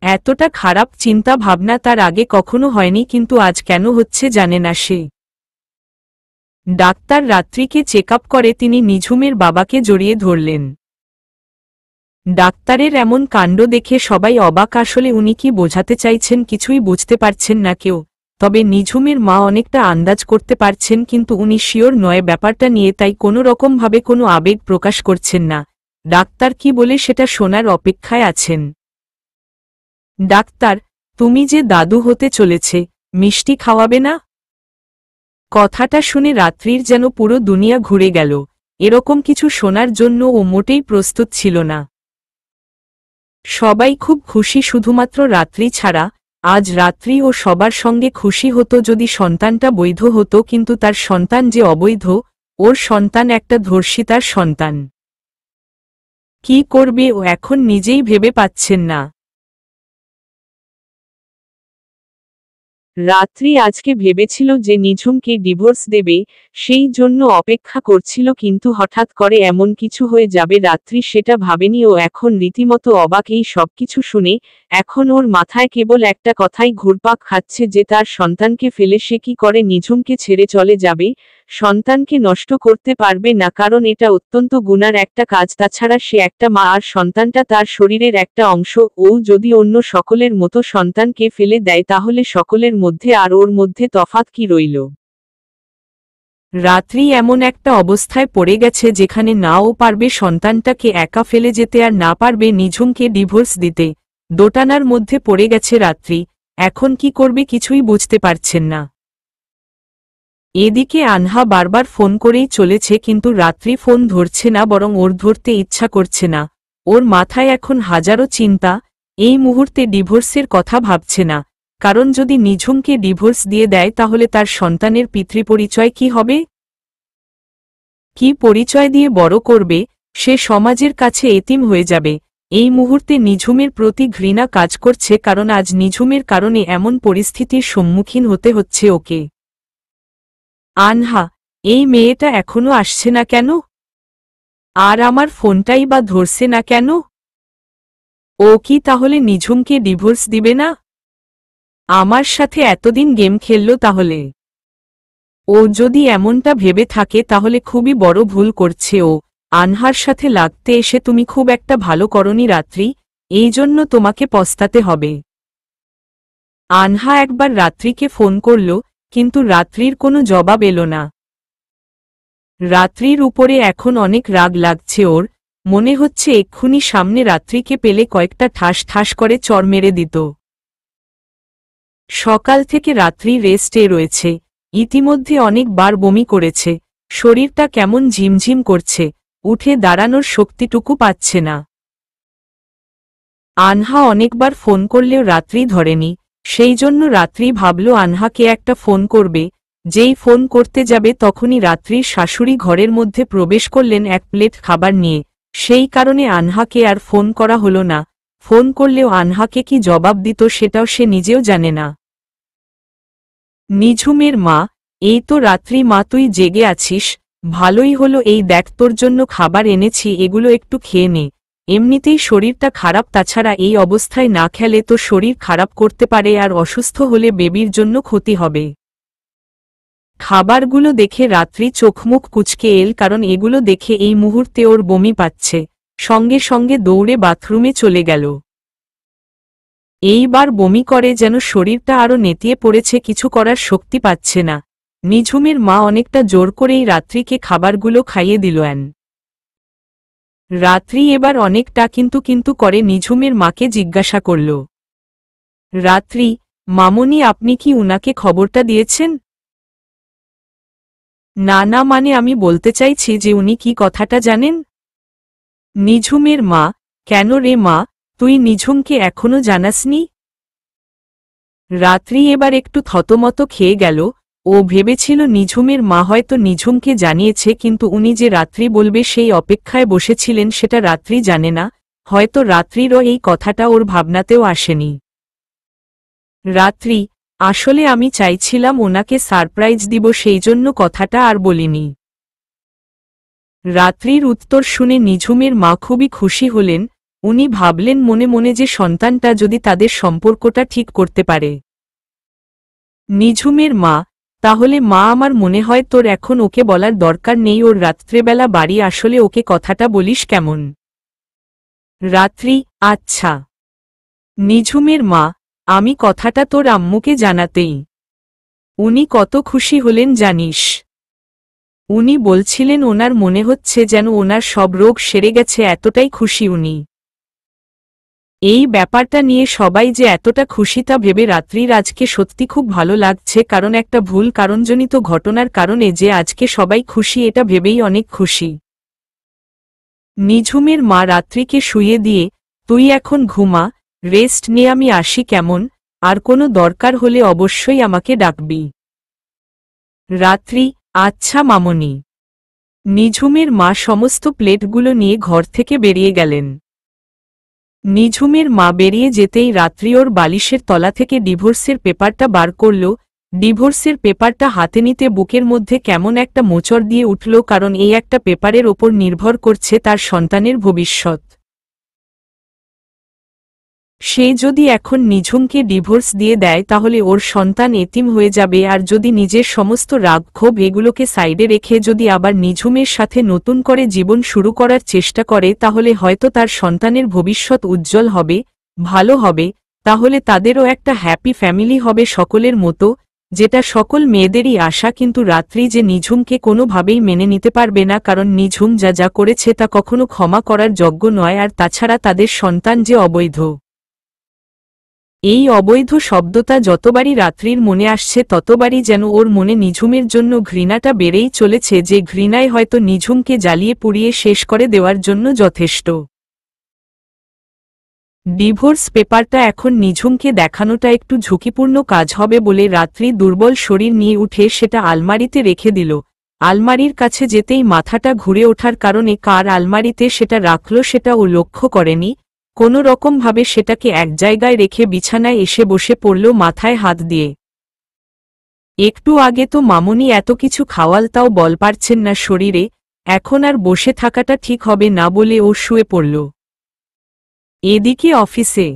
S1: এতটা খারাপ চিন্তা ভাবনা তার আগে কখনো হয়নি, কিন্তু আজ কেন হচ্ছে জানে না সে। ডাক্তার রাত্রিকে চেক আপ করে তিনি নিঝুমের বাবাকে জড়িয়ে ধরলেন। ডাক্তারের এমন কাণ্ড দেখে সবাই অবাক, আসলে উনি কি বোঝাতে চাইছেন কিছুই বুঝতে পারছেন না কেউ। তবে নিঝুমের মা অনেকটা আন্দাজ করতে পারছেন, কিন্তু উনি শিওর নয় ব্যাপারটা নিয়ে, তাই কোনো রকমভাবে কোনো আবেগ প্রকাশ করছেন না। ডাক্তার কি বলে সেটা শোনার অপেক্ষায় আছেন। ডাক্তার, তুমি যে দাদু হতে চলেছে, মিষ্টি খাওয়াবে না? কথাটা শুনে রাত্রির যেন পুরো দুনিয়া ঘুরে গেল। এরকম কিছু শোনার জন্য ও মোটেই প্রস্তুত ছিল না। সবাই খুব খুশি, শুধুমাত্র রাত্রি ছাড়া। আজ রাত্রি ও সবার সঙ্গে খুশি হতো যদি সন্তানটা বৈধ হতো, কিন্তু তার সন্তান যে অবৈধ। ওর সন্তান একটা ধর্ষিতার সন্তান। কি করবে ও এখন নিজেই ভেবে পাচ্ছেন না। রাত্রি আজকে ভেবেছিল যে নিঝুমকে ডিভোর্স দেবে, সেই জন্য অপেক্ষা করছিল, কিন্তু হঠাৎ করে এমন কিছু হয়ে যাবে রাত্রি সেটা ভাবেনি। ও এখন রীতিমতো অবাক এই সবকিছু শুনে। এখন ওর মাথায় কেবল একটা কথাই ঘুরপাক খাচ্ছে যে তার সন্তানকে ফেলে সে কি করে নিঝুমকে ছেড়ে চলে যাবে। সন্তানকে নষ্ট করতে পারবে না, কারণ এটা অত্যন্ত গুনার একটা কাজ, তাছাড়া সে একটা মা আর সন্তানটা তার শরীরের একটা অংশ। ও যদি অন্য সকলের মতো সন্তানকে ফেলে দেয় তাহলে সকলের মধ্যে আর ওর মধ্যে তফাৎ কি রইল? রাত্রি এমন একটা অবস্থায় পড়ে গেছে যেখানে না ও পারবে সন্তানটাকে একা ফেলে যেতে আর না পারবে নিঝুমকে ডিভোর্স দিতে। দোটানার মধ্যে পড়ে গেছে রাত্রি, এখন কি করবে কিছুই বুঝতে পারছেন না। এদিকে আনহা বারবার ফোন করেই চলেছে, কিন্তু রাত্রি ফোন ধরছে না, বরং ওর ধরতে ইচ্ছা করছে না। ওর মাথায় এখন হাজারো চিন্তা। এই মুহূর্তে ডিভোর্সের কথা ভাবছে না, কারণ যদি নিঝুমকে ডিভোর্স দিয়ে দেয় তাহলে তার সন্তানের পিতৃপরিচয় কি হবে? কি পরিচয় দিয়ে বড় করবে? সে সমাজের কাছে এতিম হয়ে যাবে। এই মুহূর্তে নিঝুমের প্রতি ঘৃণা কাজ করছে, কারণ আজ নিঝুমের কারণে এমন পরিস্থিতির সম্মুখীন হতে হচ্ছে ওকে। আনহা, এই মেয়েটা এখনো আসছে না কেন? আর আমার ফোনটাই বা ধরছে না কেন? ও কি তাহলে নিঝুমকে ডিভোর্স দিবে না? আমার সাথে এতদিন গেম খেলল তাহলে? ও যদি এমনটা ভেবে থাকে তাহলে খুবই বড় ভুল করছে ও। আনহার সাথে লাগতে এসে তুমি খুব একটা ভালো করনি রাত্রি, এই জন্য তোমাকে পস্তাতে হবে। আনহা একবার রাত্রিকে ফোন করল, কিন্তু রাত্রির কোনো জবাব এলো না। রাত্রির উপরে এখন অনেক রাগ লাগছে ওর, মনে হচ্ছে এক্ষুনি সামনে রাত্রিকে পেলে কয়েকটা ঠাস ঠাস করে চড় মেরে দিত। সকাল থেকে রাত্রি রেস্টে রয়েছে, ইতিমধ্যে অনেকবার বমি করেছে, শরীরটা কেমন ঝিমঝিম করছে, উঠে দাঁড়ানোর শক্তিটুকু পাচ্ছে না। আনহা অনেকবার ফোন করলেও রাত্রি ধরেনি, সেই জন্য রাত্রি ভাবল আনহাকে একটা ফোন করবে। যেই ফোন করতে যাবে তখনই রাত্রির শাশুড়ি ঘরের মধ্যে প্রবেশ করলেন এক প্লেট খাবার নিয়ে, সেই কারণে আনহাকে আর ফোন করা হলো না। ফোন করলেও আনহাকে কি জবাব দিত সেটাও সে নিজেও জানে না। নিঝুমের মা, এই তো রাত্রি মা, তুই জেগে আছিস, ভালোই হলো, এই দেখ তোর জন্য খাবার এনেছি, এগুলো একটু খেয়ে নে, এমনিতেই শরীরটা খারাপ, তাছাড়া এই অবস্থায় না খেলে তো শরীর খারাপ করতে পারে আর অসুস্থ হলে বেবির জন্য ক্ষতি হবে। খাবারগুলো দেখে রাত্রি চোখমুখ কুঁচকে এল, কারণ এগুলো দেখে এই মুহূর্তে ওর বমি পাচ্ছে, সঙ্গে সঙ্গে দৌড়ে বাথরুমে চলে গেল। এইবার বমি করে যেন শরীরটা আরো নেতিয়ে পড়েছে, কিছু করার শক্তি পাচ্ছে না। নিঝুমের মা অনেকটা জোর করেই রাত্রিকে খাবারগুলো খাইয়ে দিল। রাত্রি এবার অনেকটা কিন্তু করে নিঝুমের মাকে জিজ্ঞাসা করল, রাত্রি মামনি, আপনি কি উনাকে খবরটা দিয়েছেন? না না, মানে আমি বলতে চাইছি যে উনি কি কথাটা জানেন। নিঝুমের মা, কেন রে মা, তুই নিঝুমকে এখনো জানাসনি? রাত্রি এবার একটু থতমত খেয়ে গেল, ও ভেবেছিল নিঝুমের মা হয়তো নিঝুমকে জানিয়েছে, কিন্তু উনি যে রাত্রি বলবে সেই অপেক্ষায় বসেছিলেন সেটা রাত্রি জানে না, হয়তো রাত্রিরও এই কথাটা ওর ভাবনাতেও আসেনি। রাত্রি, আসলে আমি চাইছিলাম ওনাকে সারপ্রাইজ দিব, সেই জন্য কথাটা আর বলিনি। রাত্রির উত্তর শুনে নিঝুমের মা খুবই খুশি হলেন, উনি ভাবলেন মনে মনে যে সন্তানটা যদি তাদের সম্পর্কটা ঠিক করতে পারে। নিঝুমের মা, তাহলে মা আমার মনে হয় তোর এখন ওকে বলার দরকার নেই, ওর রাত্রেবেলা বাড়ি আসলে ওকে কথাটা বলিস কেমন? রাত্রি, আচ্ছা। নিঝুমের মা, আমি কথাটা তোর আম্মুকে জানাতেই উনি কত খুশি হলেন জানিস? উনি বলছিলেন ওনার মনে হচ্ছে যেন ওনার সব রোগ সেরে গেছে, এতটাই খুশি উনি। এই ব্যাপারটা নিয়ে সবাই যে এতটা খুশি তা ভেবে রাত্রির আজকে সত্যি খুব ভালো লাগছে, কারণ একটা ভুল কারণজনিত ঘটনার কারণে যে আজকে সবাই খুশি এটা ভেবেই অনেক খুশি। নিঝুমের মা রাত্রিকে শুইয়ে দিয়ে, তুই এখন ঘুমা, রেস্ট নে, আমি আসি কেমন, আর কোনো দরকার হলে অবশ্যই আমাকে ডাকবি। রাত্রি, আচ্ছা মামনি। নিঝুমের মা সমস্ত প্লেটগুলো নিয়ে ঘর থেকে বেরিয়ে গেলেন। নিঝুমের মা বেরিয়ে যেতেই রাত্রি ওর বালিশের তলা থেকে ডিভোর্সের পেপারটা বার করল। ডিভোর্সের পেপারটা হাতে নিতে বুকের মধ্যে কেমন একটা মোচড় দিয়ে উঠল, কারণ এই একটা পেপারের ওপর নির্ভর করছে তার সন্তানের ভবিষ্যৎ। সে যদি এখন নিঝুমকে ডিভোর্স দিয়ে দেয় তাহলে ওর সন্তান এতিম হয়ে যাবে, আর যদি নিজের সমস্ত রাগ ক্ষোভ এগুলোকে সাইডে রেখে যদি আবার নিঝুমের সাথে নতুন করে জীবন শুরু করার চেষ্টা করে তাহলে হয়তো তার সন্তানের ভবিষ্যৎ উজ্জ্বল হবে, ভালো হবে, তাহলে তাদেরও একটা হ্যাপি ফ্যামিলি হবে সকলের মতো, যেটা সকল মেয়েদেরই আশা। কিন্তু রাত্রি যে নিঝুমকে কোনোভাবেই মেনে নিতে পারবে না, কারণ নিঝুম যা যা করেছে তা কখনো ক্ষমা করার যোগ্য নয়, আর তাছাড়া তাদের সন্তান যে অবৈধ। এই অবৈধ শব্দটা যতবারই রাত্রির মনে আসছে ততবারই যেন ওর মনে নিঝুমের জন্য ঘৃণাটা বেড়েই চলেছে, যে ঘৃণায় হয়তো নিঝুমকে জ্বালিয়ে পুড়িয়ে শেষ করে দেওয়ার জন্য যথেষ্ট। ডিভোর্স পেপারটা এখন নিঝুমকে দেখানোটা একটু ঝুঁকিপূর্ণ কাজ হবে বলে রাত্রি দুর্বল শরীর নিয়ে উঠে সেটা আলমারিতে রেখে দিল। আলমারির কাছে যেতেই মাথাটা ঘুরে ওঠার কারণে কার আলমারিতে সেটা রাখল সেটা ও লক্ষ্য করেনি, কোনো রকমভাবে সেটাকে এক জায়গায় রেখে বিছানায় এসে বসে পড়ল মাথায় হাত দিয়ে। একটু আগে তো মামনি এত কিছু খাওয়াল, তাও বল পারছেন না শরীরে, এখন আর বসে থাকাটা ঠিক হবে না বলে ও শুয়ে পড়ল। এদিকে অফিসে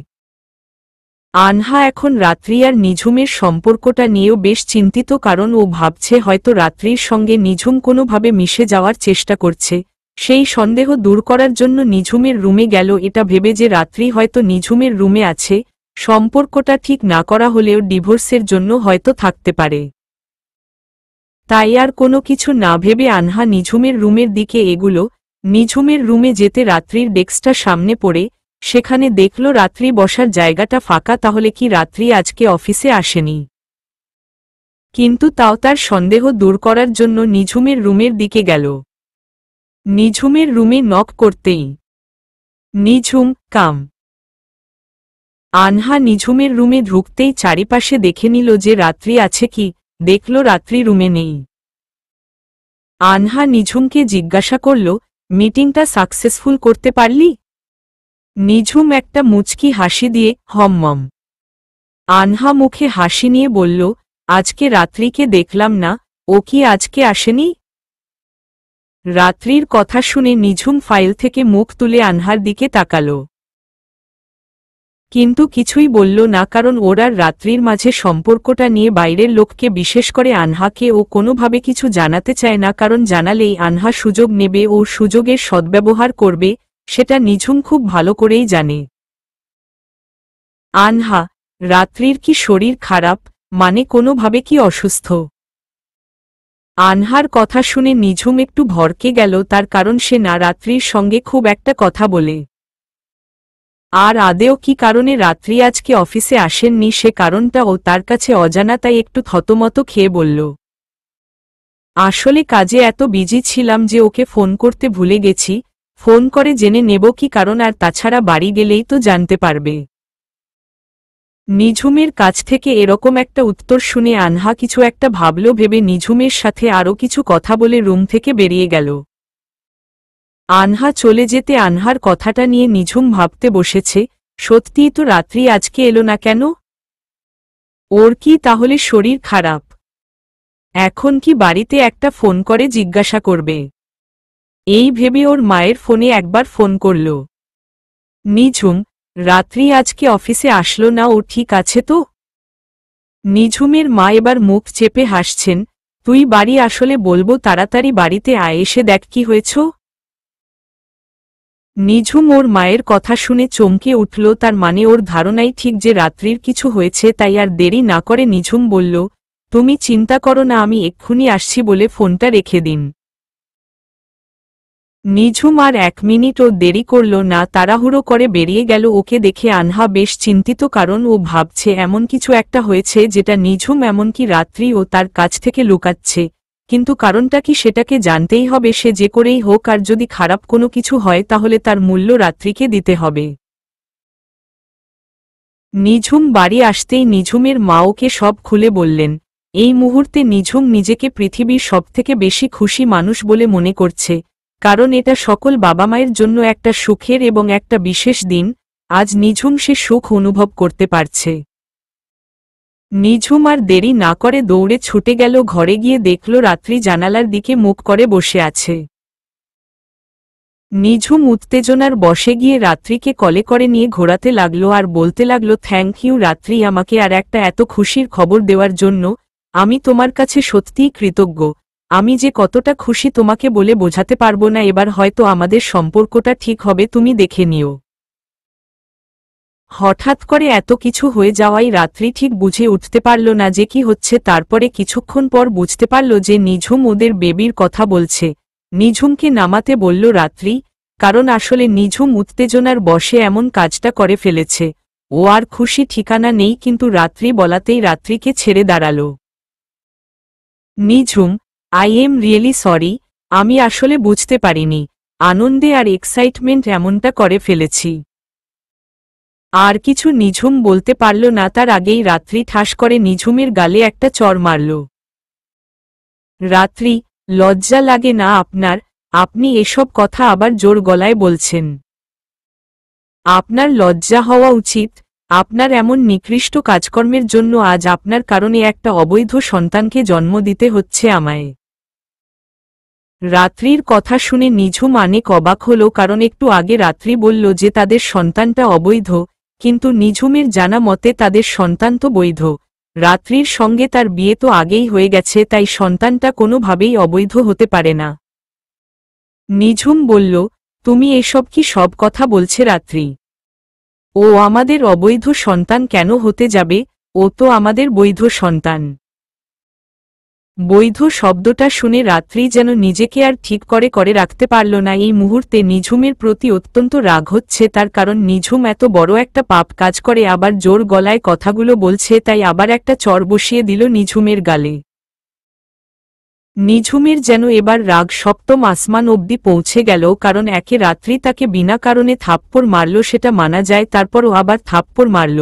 S1: আনহা এখন রাত্রি আর নিঝুমের সম্পর্কটা নিয়েও বেশ চিন্তিত, কারণ ও ভাবছে হয়তো রাত্রির সঙ্গে নিঝুম কোনোভাবে মিশে যাওয়ার চেষ্টা করছে। সেই সন্দেহ দূর করার জন্য নিঝুমের রুমে গেল, এটা ভেবে যে রাত্রি হয়তো নিঝুমের রুমে আছে, সম্পর্কটা ঠিক না করা হলেও ডিভোর্সের জন্য হয়তো থাকতে পারে। তাই আর কোনো কিছু না ভেবে আনহা নিঝুমের রুমের দিকে এগুলো। নিঝুমের রুমে যেতে রাত্রির ডেস্কটা সামনে পড়ে সেখানে দেখল রাত্রি বসার জায়গাটা ফাঁকা, তাহলে কি রাত্রি আজকে অফিসে আসেনি? কিন্তু তাও তার সন্দেহ দূর করার জন্য নিঝুমের রুমের দিকে গেল। নিঝুমের রুমে নক করতেই নিঝুম কাম। আনহা নিঝুমের রুমে ঢুকতেই চারিপাশে দেখে নিল যে রাত্রি আছে কি, দেখল রাত্রি রুমে নেই। আনহা নিঝুমকে জিজ্ঞাসা করল, মিটিংটা সাকসেসফুল করতে পারলি? নিঝুম একটা মুচকি হাসি দিয়ে হম্মম। আনহা মুখে হাসি নিয়ে বলল, আজকে রাত্রিকে দেখলাম না, ও কি আজকে আসেনি? রাত্রির কথা শুনে নিঝুম ফাইল থেকে মুখ তুলে আনহার দিকে তাকাল, কিন্তু কিছুই বলল না, কারণ ওর আর রাত্রির মাঝে সম্পর্কটা নিয়ে বাইরের লোককে, বিশেষ করে আনহাকে ও কোনোভাবে কিছু জানাতে চায় না, কারণ জানালেই আনহা সুযোগ নেবে ও সুযোগের সদ্ব্যবহার করবে, সেটা নিঝুম খুব ভালো করেই জানে। আনহা, রাত্রির কি শরীর খারাপ? মানে কোনোভাবে কি অসুস্থ? আনহার কথা শুনে নিঝুম একটু ভড়কে গেল, তার কারণ সে না রাত্রির সঙ্গে খুব একটা কথা বলে। আর আদেও কি কারণে রাত্রি আজকে অফিসে আসেননি সে কারণটা ও তার কাছে অজানা, তাই একটু থতমত খেয়ে বলল, আসলে কাজে এত বিজি ছিলাম যে ওকে ফোন করতে ভুলে গেছি, ফোন করে জেনে নেব কি কারণ, আর তাছাড়া বাড়ি গেলেই তো জানতে পারবে। নিঝুমের কাছ থেকে এরকম একটা উত্তর শুনে আনহা কিছু একটা ভাবল, ভেবে নিঝুমের সাথে আরও কিছু কথা বলে রুম থেকে বেরিয়ে গেল। আনহা চলে যেতে আনহার কথাটা নিয়ে নিঝুম ভাবতে বসেছে, সত্যিই তো রাত্রি আজকে এলো না কেন? ওর কি তাহলে শরীর খারাপ? এখন কি বাড়িতে একটা ফোন করে জিজ্ঞাসা করবে? এই ভেবে ওর মায়ের ফোনে একবার ফোন করল। নিঝুম, রাত্রি আজকে অফিসে আসলো না, ও ঠিক আছে তো? নিঝুমের মা এবার মুখ চেপে হাসছেন, তুই বাড়ি আসলে বলবো, তাড়াতাড়ি বাড়িতে আয়, এসে দেখ কি হয়েছ। নিঝুম ওর মায়ের কথা শুনে চমকে উঠল, তার মানে ওর ধারণাই ঠিক যে রাত্রির কিছু হয়েছে, তাই আর দেরি না করে নিঝুম বলল, তুমি চিন্তা করো না, আমি এক্ষুনি আসছি বলে ফোনটা রেখে দিন। নিঝুম আর 1 মিনিটও দেরি করল না, তাড়াহুড়ো করে বেরিয়ে গেল। ওকে দেখে আনহা বেশ চিন্তিত, কারণ ও ভাবছে এমন কিছু একটা হয়েছে যেটা নিঝুম এমনকি রাত্রি ও তার কাছ থেকে লুকাচ্ছে, কিন্তু কারণটা কি সেটাকে জানতেই হবে, সে যে করেই হোক, আর যদি খারাপ কোনো কিছু হয় তাহলে তার মূল্য রাত্রিকে দিতে হবে। নিঝুম বাড়ি আসতেই নিঝুমের মা ওকে সব খুলে বললেন। এই মুহূর্তে নিঝুম নিজেকে পৃথিবীর সবথেকে বেশি খুশি মানুষ বলে মনে করছে, কারণ এটা সকল বাবা মায়ের জন্য একটা সুখের এবং একটা বিশেষ দিন। আজ নিঝুম সে সুখ অনুভব করতে পারছে। নিঝুম আর দেরি না করে দৌড়ে ছুটে গেল ঘরে, গিয়ে দেখল রাত্রি জানালার দিকে মুখ করে বসে আছে। নিঝুম উত্তেজনার বশে গিয়ে রাত্রিকে কলে করে নিয়ে ঘোরাতে লাগলো আর বলতে লাগলো, থ্যাংক ইউ রাত্রি, আমাকে আর একটা এত খুশির খবর দেওয়ার জন্য। আমি তোমার কাছে সত্যিই কৃতজ্ঞ। আমি যে কতটা খুশি তোমাকে বলে বোঝাতে পারবো না, এবার হয়তো আমাদের সম্পর্কটা ঠিক হবে, তুমি দেখে নিও। হঠাৎ করে এত কিছু হয়ে যাওয়াই রাত্রি ঠিক বুঝে উঠতে পারল না যে কি হচ্ছে। তারপরে কিছুক্ষণ পর বুঝতে পারল যে নিঝুম ওদের বেবির কথা বলছে। নিঝুমকে নামাতে বলল রাত্রি, কারণ আসলে নিঝুম উত্তেজনার বশে এমন কাজটা করে ফেলেছে। ও আর খুশি ঠিকানা নেই, কিন্তু রাত্রি বলাতেই রাত্রিকে ছেড়ে দাঁড়াল। নিঝুম, আই এম রিয়েলি সরি, আমি আসলে বুঝতে পারিনি, আনন্দে আর এক্সাইটমেন্ট এমনটা করে ফেলেছি। আর কিছু নিঝুম বলতে পারল না, তার আগেই রাত্রি ঠাস করে নিঝুমের গালে একটা চড় মারল। রাত্রি, লজ্জা লাগে না আপনার? আপনি এসব কথা আবার জোর গলায় বলছেন। আপনার লজ্জা হওয়া উচিত। আপনার এমন নিকৃষ্ট কাজকর্মের জন্য আজ আপনার কারণে একটা অবৈধ সন্তানকে জন্ম দিতে হচ্ছে আমায়। রাত্রির কথা শুনে নিঝুম অনেক অবাক হল, কারণ একটু আগে রাত্রি বলল যে তাদের সন্তানটা অবৈধ, কিন্তু নিঝুমের জানা মতে তাদের সন্তান তো বৈধ। রাত্রির সঙ্গে তার বিয়ে তো আগেই হয়ে গেছে, তাই সন্তানটা কোনোভাবেই অবৈধ হতে পারে না। নিঝুম বলল, তুমি এসব কি সব কথা বলছে রাত্রি? ও আমাদের অবৈধ সন্তান কেন হতে যাবে, ও তো আমাদের বৈধ সন্তান। বৈধ শব্দটা শুনে রাত্রি যেন নিজেকে আর ঠিক করে রাখতে পারল না। এই মুহূর্তে নিঝুমের প্রতি অত্যন্ত রাগ হচ্ছে তার, কারণ নিঝুম এত বড় একটা পাপ কাজ করে আবার জোর গলায় কথাগুলো বলছে, তাই আবার একটা চড় বসিয়ে দিল নিঝুমের গালে। নিঝুমের যেন এবার রাগ সপ্তম আসমান অবধি পৌঁছে গেল, কারণ একে রাত্রি তাকে বিনা কারণে থাপ্পড় মারল সেটা মানা যায়, তারপরও আবার থাপ্পড় মারল,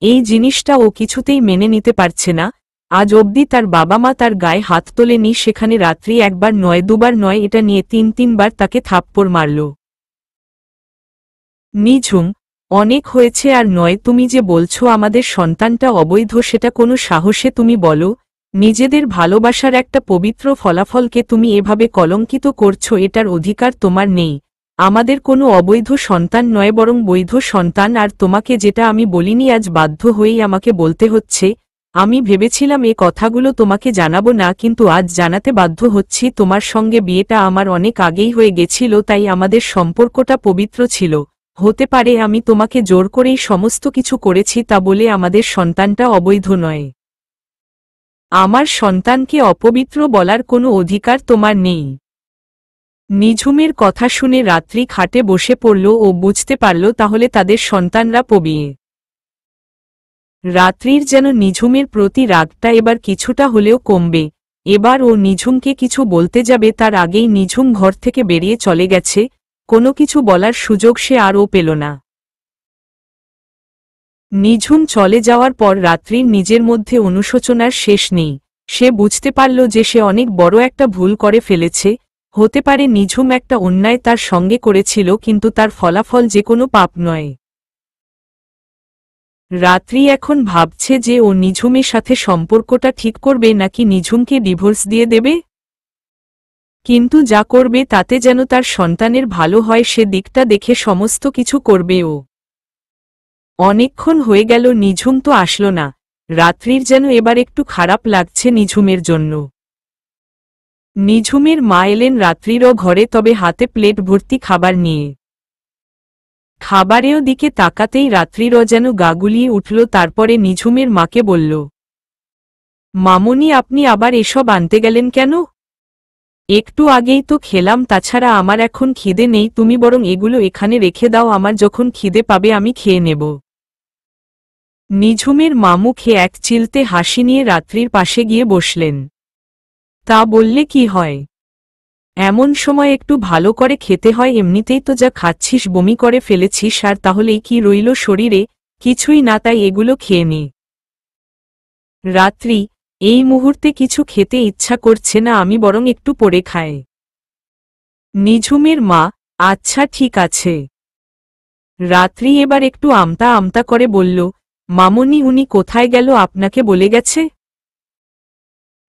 S1: এই জিনিসটা ও কিছুতেই মেনে নিতে পারছে না। আজ অবধি তার বাবা মা তার গায়ে হাত তোলেনি, সেখানে রাত্রি একবার নয় দুবার নয়, এটা নিয়ে তিনবার তাকে থাপ্পড় মারল। নিঝুম, অনেক হয়েছে আর নয়, তুমি যে বলছো আমাদের সন্তানটা অবৈধ, সেটা কোনো সাহসে তুমি বলো? নিজেদের ভালোবাসার একটা পবিত্র ফলাফলকে তুমি এভাবে কলঙ্কিত করছো, এটার অধিকার তোমার নেই। আমাদের কোনো অবৈধ সন্তান নয়, বরং বৈধ সন্তান। আর তোমাকে যেটা আমি বলিনি আজ বাধ্য হয়েই আমাকে বলতে হচ্ছে। আমি ভেবেছিলাম এ কথাগুলো তোমাকে জানাবো না, কিন্তু আজ জানাতে বাধ্য হচ্ছি। তোমার সঙ্গে বিয়েটা আমার অনেক আগেই হয়ে গেছিল, তাই আমাদের সম্পর্কটা পবিত্র ছিল। হতে পারে আমি তোমাকে জোর করেই সমস্ত কিছু করেছি, তা বলে আমাদের সন্তানটা অবৈধ নয়। আমার সন্তানকে অপবিত্র বলার কোনো অধিকার তোমার নেই। নিঝুমের কথা শুনে রাত্রি খাটে বসে পড়ল ও বুঝতে পারল তাহলে তাদের সন্তানরা পবিয়ে। রাত্রির যেন নিঝুমের প্রতি রাগটা এবার কিছুটা হলেও কমবে। এবার ও নিঝুমকে কিছু বলতে যাবে, তার আগেই নিঝুম ঘর থেকে বেরিয়ে চলে গেছে। কোনো কিছু বলার সুযোগ সে আরও পেল না। নিঝুম চলে যাওয়ার পর রাত্রির নিজের মধ্যে অনুশোচনার শেষ নেই। সে বুঝতে পারল যে সে অনেক বড় একটা ভুল করে ফেলেছে। হতে পারে নিঝুম একটা অন্যায় তার সঙ্গে করেছিল, কিন্তু তার ফলাফল যে কোনো পাপ নয়। রাত্রি এখন ভাবছে যে ও নিঝুমের সাথে সম্পর্কটা ঠিক করবে নাকি নিঝুমকে ডিভোর্স দিয়ে দেবে। কিন্তু যা করবে তাতে যেন তার সন্তানের ভালো হয়, সে দিকটা দেখে সমস্ত কিছু করবে ও। অনেকক্ষণ হয়ে গেল নিঝুম তো আসলো না। রাত্রির যেন এবার একটু খারাপ লাগছে নিঝুমের জন্য। নিঝুমের মা এলেন রাত্রিরও ঘরে, তবে হাতে প্লেট ভর্তি খাবার নিয়ে। খাবারেও দিকে তাকাতেই রাত্রিরও যেন গা গুলিয়ে উঠল। তারপরে নিঝুমের মাকে বলল, মামুনি আপনি আবার এসব আনতে গেলেন কেন? একটু আগেই তো খেলাম, তাছাড়া আমার এখন খিদে নেই, তুমি বরং এগুলো এখানে রেখে দাও, আমার যখন খিদে পাবে আমি খেয়ে নেব। নিঝুমের মা মুখে এক চিলতে হাসি নিয়ে রাত্রির পাশে গিয়ে বসলেন। তা বললে কি হয়? এমন সময় একটু ভালো করে খেতে হয়, এমনিতেই তো যা খাচ্ছিস বমি করে ফেলেছিস, আর তাহলেই কি রইল শরীরে? কিছুই না, তাই এগুলো খেয়ে নে। রাত্রি, এই মুহূর্তে কিছু খেতে ইচ্ছা করছে না, আমি বরং একটু পরে খাই। নিঝুমের মা, আচ্ছা ঠিক আছে। রাত্রি এবার একটু আমতা আমতা করে বলল, মামুনি উনি কোথায় গেল, আপনাকে বলে গেছে?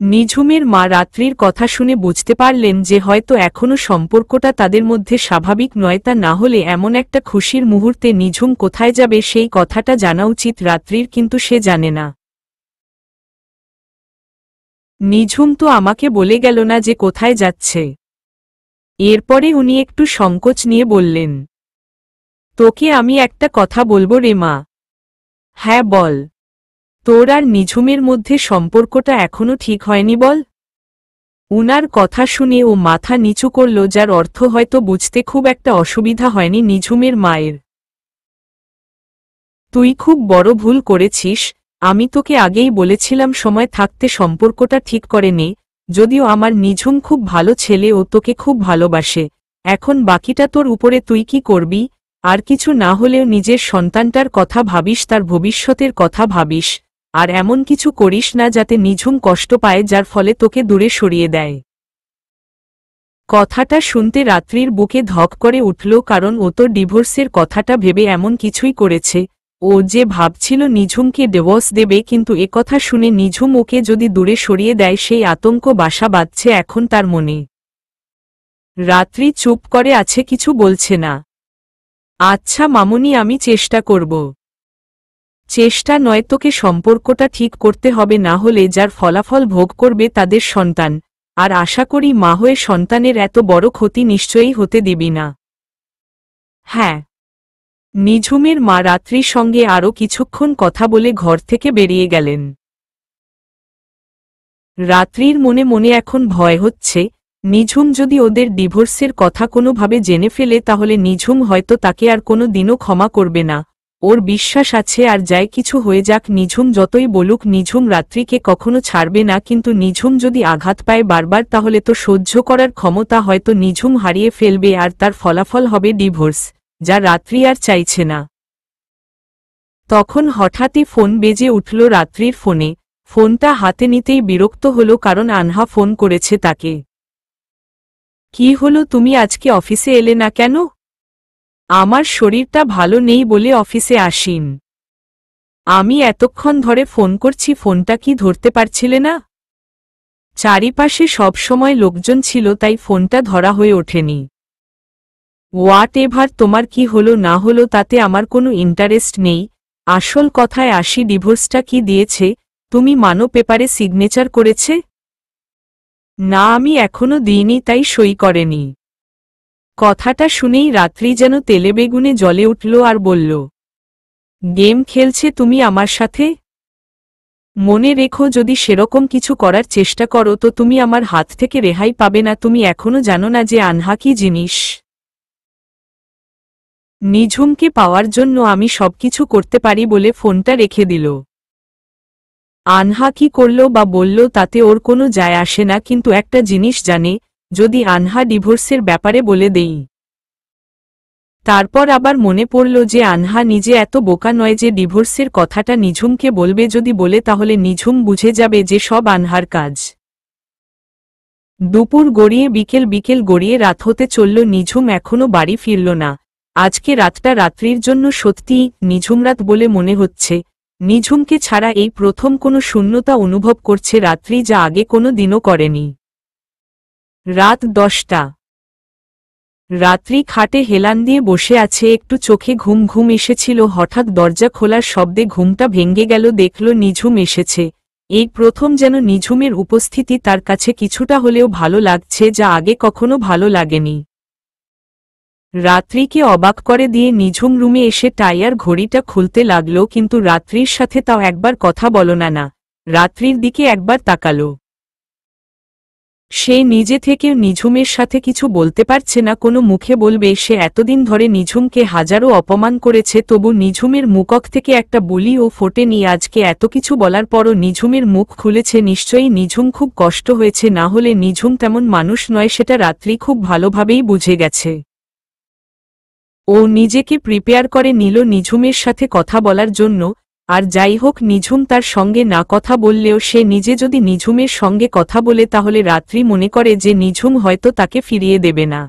S1: নিঝুমের মা রাত্রির কথা শুনে বুঝতে পারলেন যে হয়তো এখনো সম্পর্কটা তাদের মধ্যে স্বাভাবিক নয়, তা না হলে এমন একটা খুশির মুহূর্তে নিঝুম কোথায় যাবে সেই কথাটা জানা উচিত রাত্রির, কিন্তু সে জানে না। নিঝুম তো আমাকে বলে গেল না যে কোথায় যাচ্ছে। এরপরে উনি একটু সংকোচ নিয়ে বললেন, তোকে আমি একটা কথা বলবো রে মা। হ্যাঁ বল। তোর আর নিঝুমের মধ্যে সম্পর্কটা এখনো ঠিক হয়নি বল। উনার কথা শুনে ও মাথা নিচু করল, যার অর্থ হয়তো বুঝতে খুব একটা অসুবিধা হয়নি নিঝুমের মায়ের। তুই খুব বড় ভুল করেছিস, আমি তোকে আগেই বলেছিলাম সময় থাকতে সম্পর্কটা ঠিক করে নে। যদিও আমার নিঝুম খুব ভালো ছেলে, ও তোকে খুব ভালোবাসে। এখন বাকিটা তোর উপরে, তুই কি করবি। আর কিছু না হলেও নিজের সন্তানটার কথা ভাবিস, তার ভবিষ্যতের কথা ভাবিস। আর এমন কিছু করিস না যাতে নিঝুম কষ্ট পায়, যার ফলে তোকে দূরে সরিয়ে দেয়। কথাটা শুনতে রাত্রির বুকে ধক করে উঠল, কারণ ও তো ডিভোর্সের কথাটা ভেবে এমন কিছুই করেছে। ও যে ভাবছিল নিঝুমকে ডিভোর্স দেবে, কিন্তু একথা শুনে নিঝুম ওকে যদি দূরে সরিয়ে দেয় সেই আতঙ্ক বাসা বাঁধছে এখন তার মনে। রাত্রি চুপ করে আছে, কিছু বলছে না। আচ্ছা মামুনি, আমি চেষ্টা করব। চেষ্টা নয়, তোকে সম্পর্কটা ঠিক করতে হবে, না হলে যার ফলাফল ভোগ করবে তাদের সন্তান। আর আশা করি মা হয়ে সন্তানের এত বড় ক্ষতি নিশ্চয়ই হতে দিবি না। হ্যাঁ। নিঝুমের মা রাত্রির সঙ্গে আরও কিছুক্ষণ কথা বলে ঘর থেকে বেরিয়ে গেলেন। রাত্রির মনে মনে এখন ভয় হচ্ছে, নিঝুম যদি ওদের ডিভোর্সের কথা কোনোভাবে জেনে ফেলে তাহলে নিঝুম হয়তো তাকে আর কোনো দিনও ক্ষমা করবে না। ওর বিশ্বাস আছে আর যাই কিছু হয়ে যাক, নিঝুম যতই বলুক নিঝুম রাত্রিকে কখনো ছাড়বে না, কিন্তু নিঝুম যদি আঘাত পায় বারবার তাহলে তো সহ্য করার ক্ষমতা হয়তো নিঝুম হারিয়ে ফেলবে আর তার ফলাফল হবে ডিভোর্স, যা রাত্রি আর চাইছে না। তখন হঠাৎই ফোন বেজে উঠল রাত্রির ফোনে। ফোনটা হাতে নিতেই বিরক্ত হল কারণ আনহা ফোন করেছে তাকে। কি হলো, তুমি আজকে অফিসে এলে না কেন? আমার শরীরটা ভালো নেই বলে অফিসে আসিন। আমি এতক্ষণ ধরে ফোন করছি, ফোনটা কি ধরতে পারছিলে না? চারিপাশে সবসময় লোকজন ছিল তাই ফোনটা ধরা হয়ে ওঠেনি। হোয়াট এভার, তোমার কি হলো না হলো তাতে আমার কোনো ইন্টারেস্ট নেই, আসল কথায় আসি, ডিভোর্সটা কি দিয়েছে? তুমি মানো পেপারে সিগনেচার করেছে? না, আমি এখনো দিইনি, তাই সই করেনি। কথাটা শুনেই রাত্রি যেন তেলে বেগুনে জ্বলে উঠল আর বলল, গেম খেলছে তুমি আমার সাথে? মনে রেখো, যদি সেরকম কিছু করার চেষ্টা করো তো তুমি আমার হাত থেকে রেহাই পাবে না। তুমি এখনো জানো না যে আনহা কি জিনিস। নিঝুমকে পাওয়ার জন্য আমি সবকিছু করতে পারি বলে ফোনটা রেখে দিল। আনহা কি করল বা বলল তাতে ওর কোনো যায় আসে না, কিন্তু একটা জিনিস জানে, যদি আনহা ডিভোর্সের ব্যাপারে বলে দেই। তারপর আবার মনে পড়ল যে আনহা নিজে এত বোকা নয় যে ডিভোর্সের কথাটা নিঝুমকে বলবে, যদি বলে তাহলে নিঝুম বুঝে যাবে যে সব আনহার কাজ। দুপুর গড়িয়ে বিকেল গড়িয়ে রাত হতে চলল, নিঝুম এখনো বাড়ি ফিরল না। আজকে রাতটা রাত্রির জন্য সত্যিই নিঝুমরাত বলে মনে হচ্ছে। নিঝুমকে ছাড়া এই প্রথম কোনো শূন্যতা অনুভব করছে রাত্রি, যা আগে কোনো দিনও করেনি। রাত 10টা। রাত্রি খাটে হেলান দিয়ে বসে আছে, একটু চোখে ঘুম ঘুম এসেছিল। হঠাৎ দরজা খোলার শব্দে ঘুমটা ভেঙে গেল, দেখল নিঝুম এসেছে। এই প্রথম যেন নিঝুমের উপস্থিতি তার কাছে কিছুটা হলেও ভালো লাগছে, যা আগে কখনো ভালো লাগেনি। রাত্রিকে অবাক করে দিয়ে নিঝুম রুমে এসে টাইয়ার ঘড়িটা খুলতে লাগল, কিন্তু রাত্রির সাথে তাও একবার কথা বলো না। রাত্রির দিকে একবার তাকালো। সে নিজে থেকেও নিঝুমের সাথে কিছু বলতে পারছে না, কোনো মুখে বলবে। সে এতদিন ধরে নিঝুমকে হাজারো অপমান করেছে, তবু নিঝুমের মুখ থেকে একটা বলিও ফোটেনি। আজকে এত কিছু বলার পরও নিঝুমের মুখ খুলেছে, নিশ্চয়ই নিঝুম খুব কষ্ট হয়েছে, না হলে নিঝুম তেমন মানুষ নয়, সেটা রাত্রি খুব ভালোভাবেই বুঝে গেছে। ও নিজেকে প্রিপেয়ার করে নিল নিঝুমের সাথে কথা বলার জন্য। আর যাই হোক, নিঝুম তার সঙ্গে না কথা বললেও সে নিজে যদি নিঝুমের সঙ্গে কথা বলে তাহলে রাত্রি মনে করে যে নিঝুম হয়তো তাকে ফিরিয়ে দেবে না।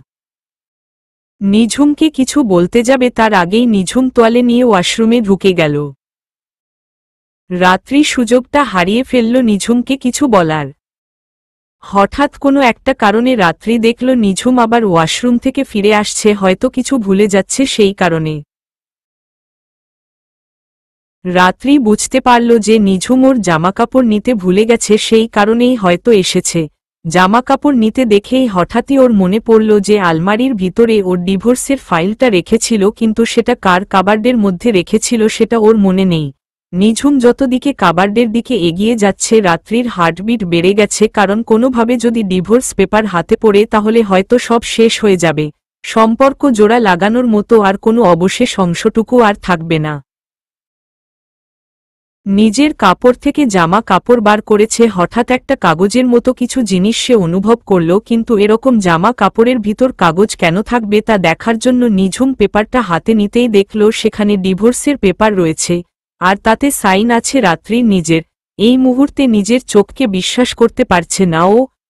S1: নিঝুমকে কিছু বলতে যাবে তার আগেই নিঝুম তোয়ালে নিয়ে ওয়াশরুমে ঢুকে গেল। রাত্রি সুযোগটা হারিয়ে ফেলল নিঝুমকে কিছু বলার। হঠাৎ কোনো একটা কারণে রাত্রি দেখল নিঝুম আবার ওয়াশরুম থেকে ফিরে আসছে, হয়তো কিছু ভুলে যাচ্ছে সেই কারণে। রাত্রি বুঝতে পারল যে নিঝুম ওর জামাকাপড় নিতে ভুলে গেছে, সেই কারণেই হয়তো এসেছে। জামাকাপড় নিতে দেখেই হঠাৎই ওর মনে পড়ল যে আলমারির ভিতরে ওর ডিভোর্সের ফাইলটা রেখেছিল, কিন্তু সেটা কার কাবার্ডের মধ্যে রেখেছিল সেটা ওর মনে নেই। নিঝুম যতদিকে কাবার্ডের দিকে এগিয়ে যাচ্ছে রাত্রির হার্টবিট বেড়ে গেছে, কারণ কোনোভাবে যদি ডিভোর্স পেপার হাতে পড়ে তাহলে হয়তো সব শেষ হয়ে যাবে। সম্পর্ক জোড়া লাগানোর মতো আর কোনো অবশেষ অংশটুকু আর থাকবে না। নিজের কাপড় থেকে জামা কাপড় বার করেছে, হঠাৎ একটা কাগজের মতো কিছু জিনিস সে অনুভব করল, কিন্তু এরকম জামা কাপড়ের ভিতর কাগজ কেন থাকবে তা দেখার জন্য নিঝুম পেপারটা হাতে নিতেই দেখল সেখানে ডিভোর্সের পেপার রয়েছে, আর তাতে সাইন আছে রাত্রির নিজের। এই মুহূর্তে নিজের চোখকে বিশ্বাস করতে পারছে না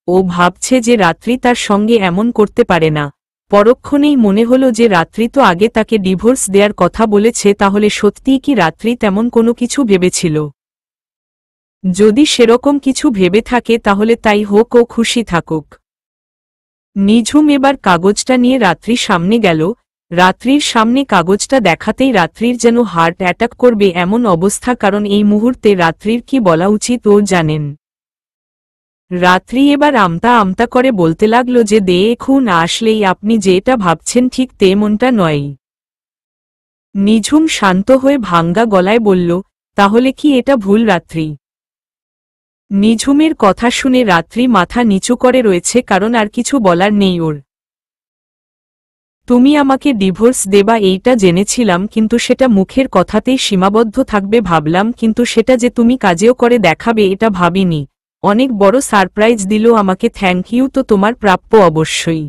S1: ও ভাবছে যে রাত্রি তার সঙ্গে এমন করতে পারে না। পরক্ষণেই মনে হল যে রাত্রি তো আগে তাকে ডিভোর্স দেওয়ার কথা বলেছে, তাহলে সত্যিই কি রাত্রি তেমন কোনো কিছু ভেবেছিল? যদি সেরকম কিছু ভেবে থাকে তাহলে তাই হোক, ও খুশি থাকুক। নিঝুম এবার কাগজটা নিয়ে রাত্রির সামনে গেল। রাত্রির সামনে কাগজটা দেখাতেই রাত্রির যেন হার্ট অ্যাটাক করবে এমন অবস্থা, কারণ এই মুহূর্তে রাত্রির কি বলা উচিত ও জানেন। রাত্রি এবার আমতা আমতা করে বলতে লাগল যে দেখুন, আসলেই আপনি যেটা ভাবছেন ঠিক তেমনটা নয়। নিঝুম শান্ত হয়ে ভাঙ্গা গলায় বলল, তাহলে কি এটা ভুল রাত্রি? নিঝুমের কথা শুনে রাত্রি মাথা নিচু করে রয়েছে, কারণ আর কিছু বলার নেই ওর। তুমি আমাকে ডিভোর্স দেবা এইটা জেনেছিলাম, কিন্তু সেটা মুখের কথাতেই সীমাবদ্ধ থাকবে ভাবলাম, কিন্তু সেটা যে তুমি কাজেও করে দেখাবে এটা ভাবিনি। অনেক বড় সারপ্রাইজ দিল আমাকে। Thank you. তো তোমার প্রাপ্য অবশ্যই।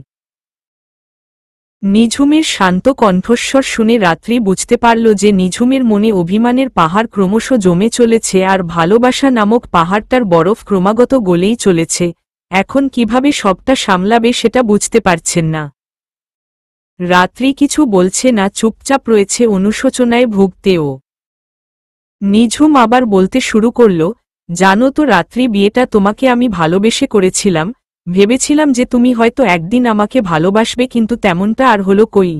S1: নিঝুমের শান্ত কণ্ঠস্বর শুনে রাত্রি বুঝতে পারল যে নিঝুমের মনে অভিমানের পাহাড় ক্রমশ জমে চলেছে, আর ভালোবাসা নামক পাহাড়টার বরফ ক্রমাগত গলেই চলেছে। এখন কিভাবে সবটা সামলাবে সেটা বুঝতে পারছেন না। রাত্রি কিছু বলছে না, চুপচাপ রয়েছে, অনুশোচনায় ভুগতেও। নিঝুম আবার বলতে শুরু করল, জানো তো রাত্রি, বিয়েটা তোমাকে আমি ভালোবেসে করেছিলাম। ভেবেছিলাম যে তুমি হয়তো একদিন আমাকে ভালোবাসবে, কিন্তু তেমনটা আর হলো কই।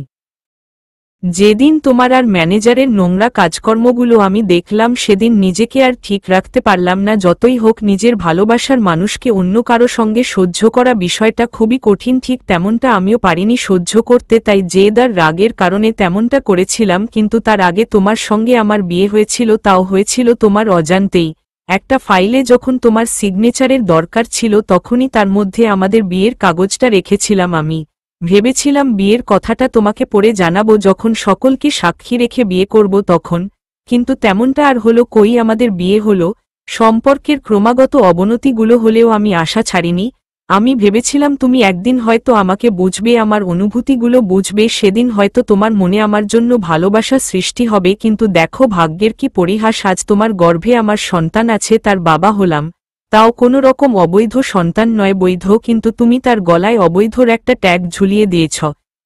S1: যেদিন তোমার আর ম্যানেজারের নোংরা কাজকর্মগুলো আমি দেখলাম, সেদিন নিজেকে আর ঠিক রাখতে পারলাম না। যতই হোক, নিজের ভালোবাসার মানুষকে অন্য কারো সঙ্গে সহ্য করা বিষয়টা খুবই কঠিন। ঠিক তেমনটা আমিও পারিনি সহ্য করতে, তাই জেদার রাগের কারণে তেমনটা করেছিলাম। কিন্তু তার আগে তোমার সঙ্গে আমার বিয়ে হয়েছিল, তাও হয়েছিল তোমার অজান্তেই। একটা ফাইলে যখন তোমার সিগনেচারের দরকার ছিল, তখনই তার মধ্যে আমাদের বিয়ের কাগজটা রেখেছিলাম আমি। ভেবেছিলাম বিয়ের কথাটা তোমাকে পড়ে জানাবো, যখন সকলকে সাক্ষী রেখে বিয়ে করব তখন। কিন্তু তেমনটা আর হলো কই। আমাদের বিয়ে হলো। সম্পর্কের ক্রমাগত অবনতিগুলো হলেও আমি আশা ছাড়িনি। আমি ভেবেছিলাম তুমি একদিন হয়তো আমাকে বুঝবে, আমার অনুভূতিগুলো বুঝবে, সেদিন হয়তো তোমার মনে আমার জন্য ভালোবাসা সৃষ্টি হবে। কিন্তু দেখো ভাগ্যের কি পরিহাস, আজ তোমার গর্ভে আমার সন্তান আছে, তার বাবা হলাম। তাও কোনো রকম অবৈধ সন্তান নয়, বৈধ। কিন্তু তুমি তার গলায় অবৈধর একটা ট্যাগ ঝুলিয়ে দিয়েছ।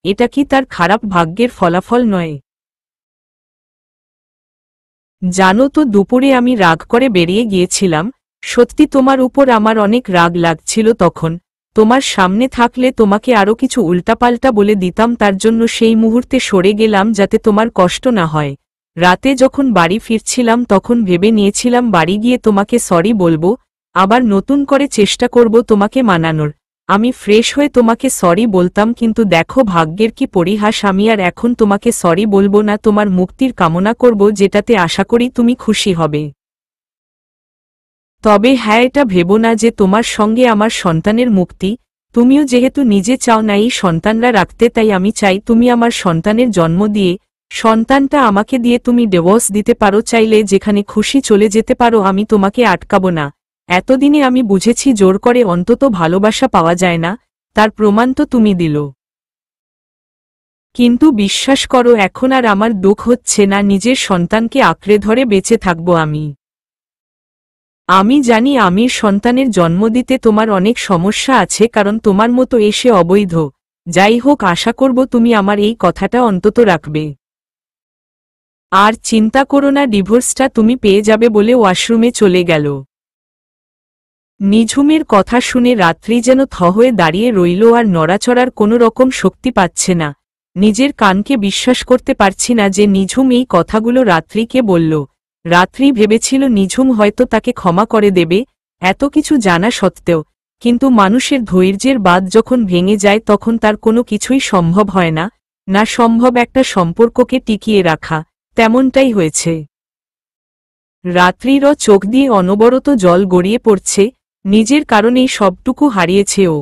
S1: এটা কি তার খারাপ ভাগ্যের ফলাফল নয়? জানো তো, দুপুরে আমি রাগ করে বেরিয়ে গিয়েছিলাম। সত্যি তোমার উপর আমার অনেক রাগ লাগছিল তখন। তোমার সামনে থাকলে তোমাকে আরও কিছু উল্টাপাল্টা বলে দিতাম, তার জন্য সেই মুহূর্তে সরে গেলাম যাতে তোমার কষ্ট না হয়। রাতে যখন বাড়ি ফিরছিলাম তখন ভেবে নিয়েছিলাম বাড়ি গিয়ে তোমাকে সরি বলবো, আবার নতুন করে চেষ্টা করব তোমাকে মানানোর। আমি ফ্রেশ হয়ে তোমাকে সরি বলতাম, কিন্তু দেখো ভাগ্যের কি পরিহাস, আমি আর এখন তোমাকে সরি বলবো না। তোমার মুক্তির কামনা করব, যেটাতে আশা করি তুমি খুশি হবে। তবে হ্যাঁ, এটা ভেবো না যে তোমার সঙ্গে আমার সন্তানের মুক্তি। তুমিও যেহেতু নিজে চাও না এই সন্তানরা রাখতে, তাই আমি চাই তুমি আমার সন্তানের জন্ম দিয়ে, সন্তানটা আমাকে দিয়ে তুমি ডিভোর্স দিতে পারো, চাইলে যেখানে খুশি চলে যেতে পারো। আমি তোমাকে আটকাবো না। এতদিনে আমি বুঝেছি জোর করে অন্তত ভালোবাসা পাওয়া যায় না, তার প্রমাণ তো তুমি দিল। কিন্তু বিশ্বাস করো, এখন আর আমার দুঃখ হচ্ছে না। নিজের সন্তানকে আঁকড়ে ধরে বেঁচে থাকবো আমি। আমি জানি আমির সন্তানের জন্ম দিতে তোমার অনেক সমস্যা আছে, কারণ তোমার মতো এসে অবৈধ। যাই হোক, আশা করব তুমি আমার এই কথাটা অন্তত রাখবে। আর চিন্তা করো না, ডিভোর্সটা তুমি পেয়ে যাবে বলে ওয়াশরুমে চলে গেল। নিঝুমের কথা শুনে রাত্রি যেন থ হয়ে দাঁড়িয়ে রইল, আর নড়াচড়ার কোনো রকম শক্তি পাচ্ছে না। নিজের কানকে বিশ্বাস করতে পারছি না যে নিঝুম এই কথাগুলো রাত্রিকে বলল। রাত্রি ভেবেছিল নিঝুম হয়তো তাকে ক্ষমা করে দেবে, এত কিছু জানা সত্ত্বেও। কিন্তু মানুষের ধৈর্যের বাঁধ যখন ভেঙে যায়, তখন তার কোনো কিছুই সম্ভব হয় না। না সম্ভব একটা সম্পর্ককে টিকিয়ে রাখা। তেমনটাই হয়েছে। রাত্রিরও চোখ দিয়ে অনবরত জল গড়িয়ে পড়ছে। নিজের কারণেই সবটুকু হারিয়েছে ও।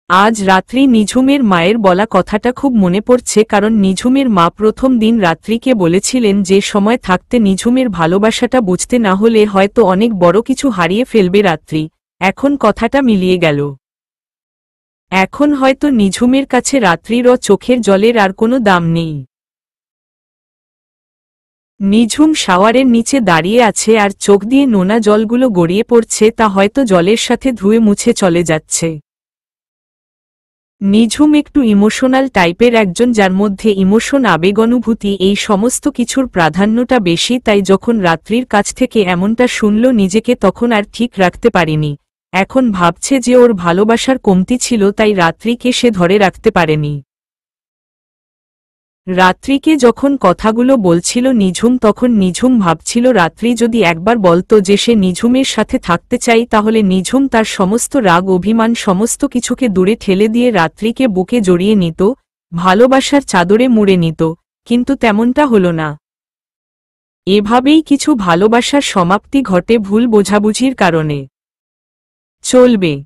S1: আজ রাত্রি নিঝুমের মায়ের বলা কথাটা খুব মনে পড়ছে, কারণ নিঝুমের মা প্রথম দিন রাত্রিকে বলেছিলেন যে সময় থাকতে নিঝুমের ভালোবাসাটা বুঝতে না হলে হয়তো অনেক বড় কিছু হারিয়ে ফেলবে রাত্রি। এখন কথাটা মিলিয়ে গেল। এখন হয়তো নিঝুমের কাছে রাত্রিরও চোখের জলের আর কোনো দাম নেই। নিঝুম শাওয়ারের নিচে দাঁড়িয়ে আছে, আর চোখ দিয়ে নোনা জলগুলো গড়িয়ে পড়ছে, তা হয়তো জলের সাথে ধুয়ে মুছে চলে যাচ্ছে। নিঝুম একটু ইমোশনাল টাইপের একজন, যার মধ্যে ইমোশন, আবেগ, অনুভূতি, এই সমস্ত কিছুর প্রাধান্যটা বেশি। তাই যখন রাত্রির কাছ থেকে এমনটা শুনল, নিজেকে তখন আর ঠিক রাখতে পারেনি। এখন ভাবছে যে ওর ভালোবাসার কমতি ছিল, তাই রাত্রিকে সে ধরে রাখতে পারেনি। রাত্রিকে যখন কথাগুলো বলছিল নিঝুম, তখন নিঝুম ভাবছিল রাত্রি যদি একবার বলতো যে সে নিঝুমের সাথে থাকতে চাই, তাহলে নিঝুম তার সমস্ত রাগ, অভিমান, সমস্ত কিছুকে দূরে ঠেলে দিয়ে রাত্রিকে বুকে জড়িয়ে নিত, ভালোবাসার চাদরে মুড়ে নিত। কিন্তু তেমনটা হলো না। এভাবেই কিছু ভালোবাসার সমাপ্তি ঘটে ভুল বোঝাবুঝির কারণে। চলবে।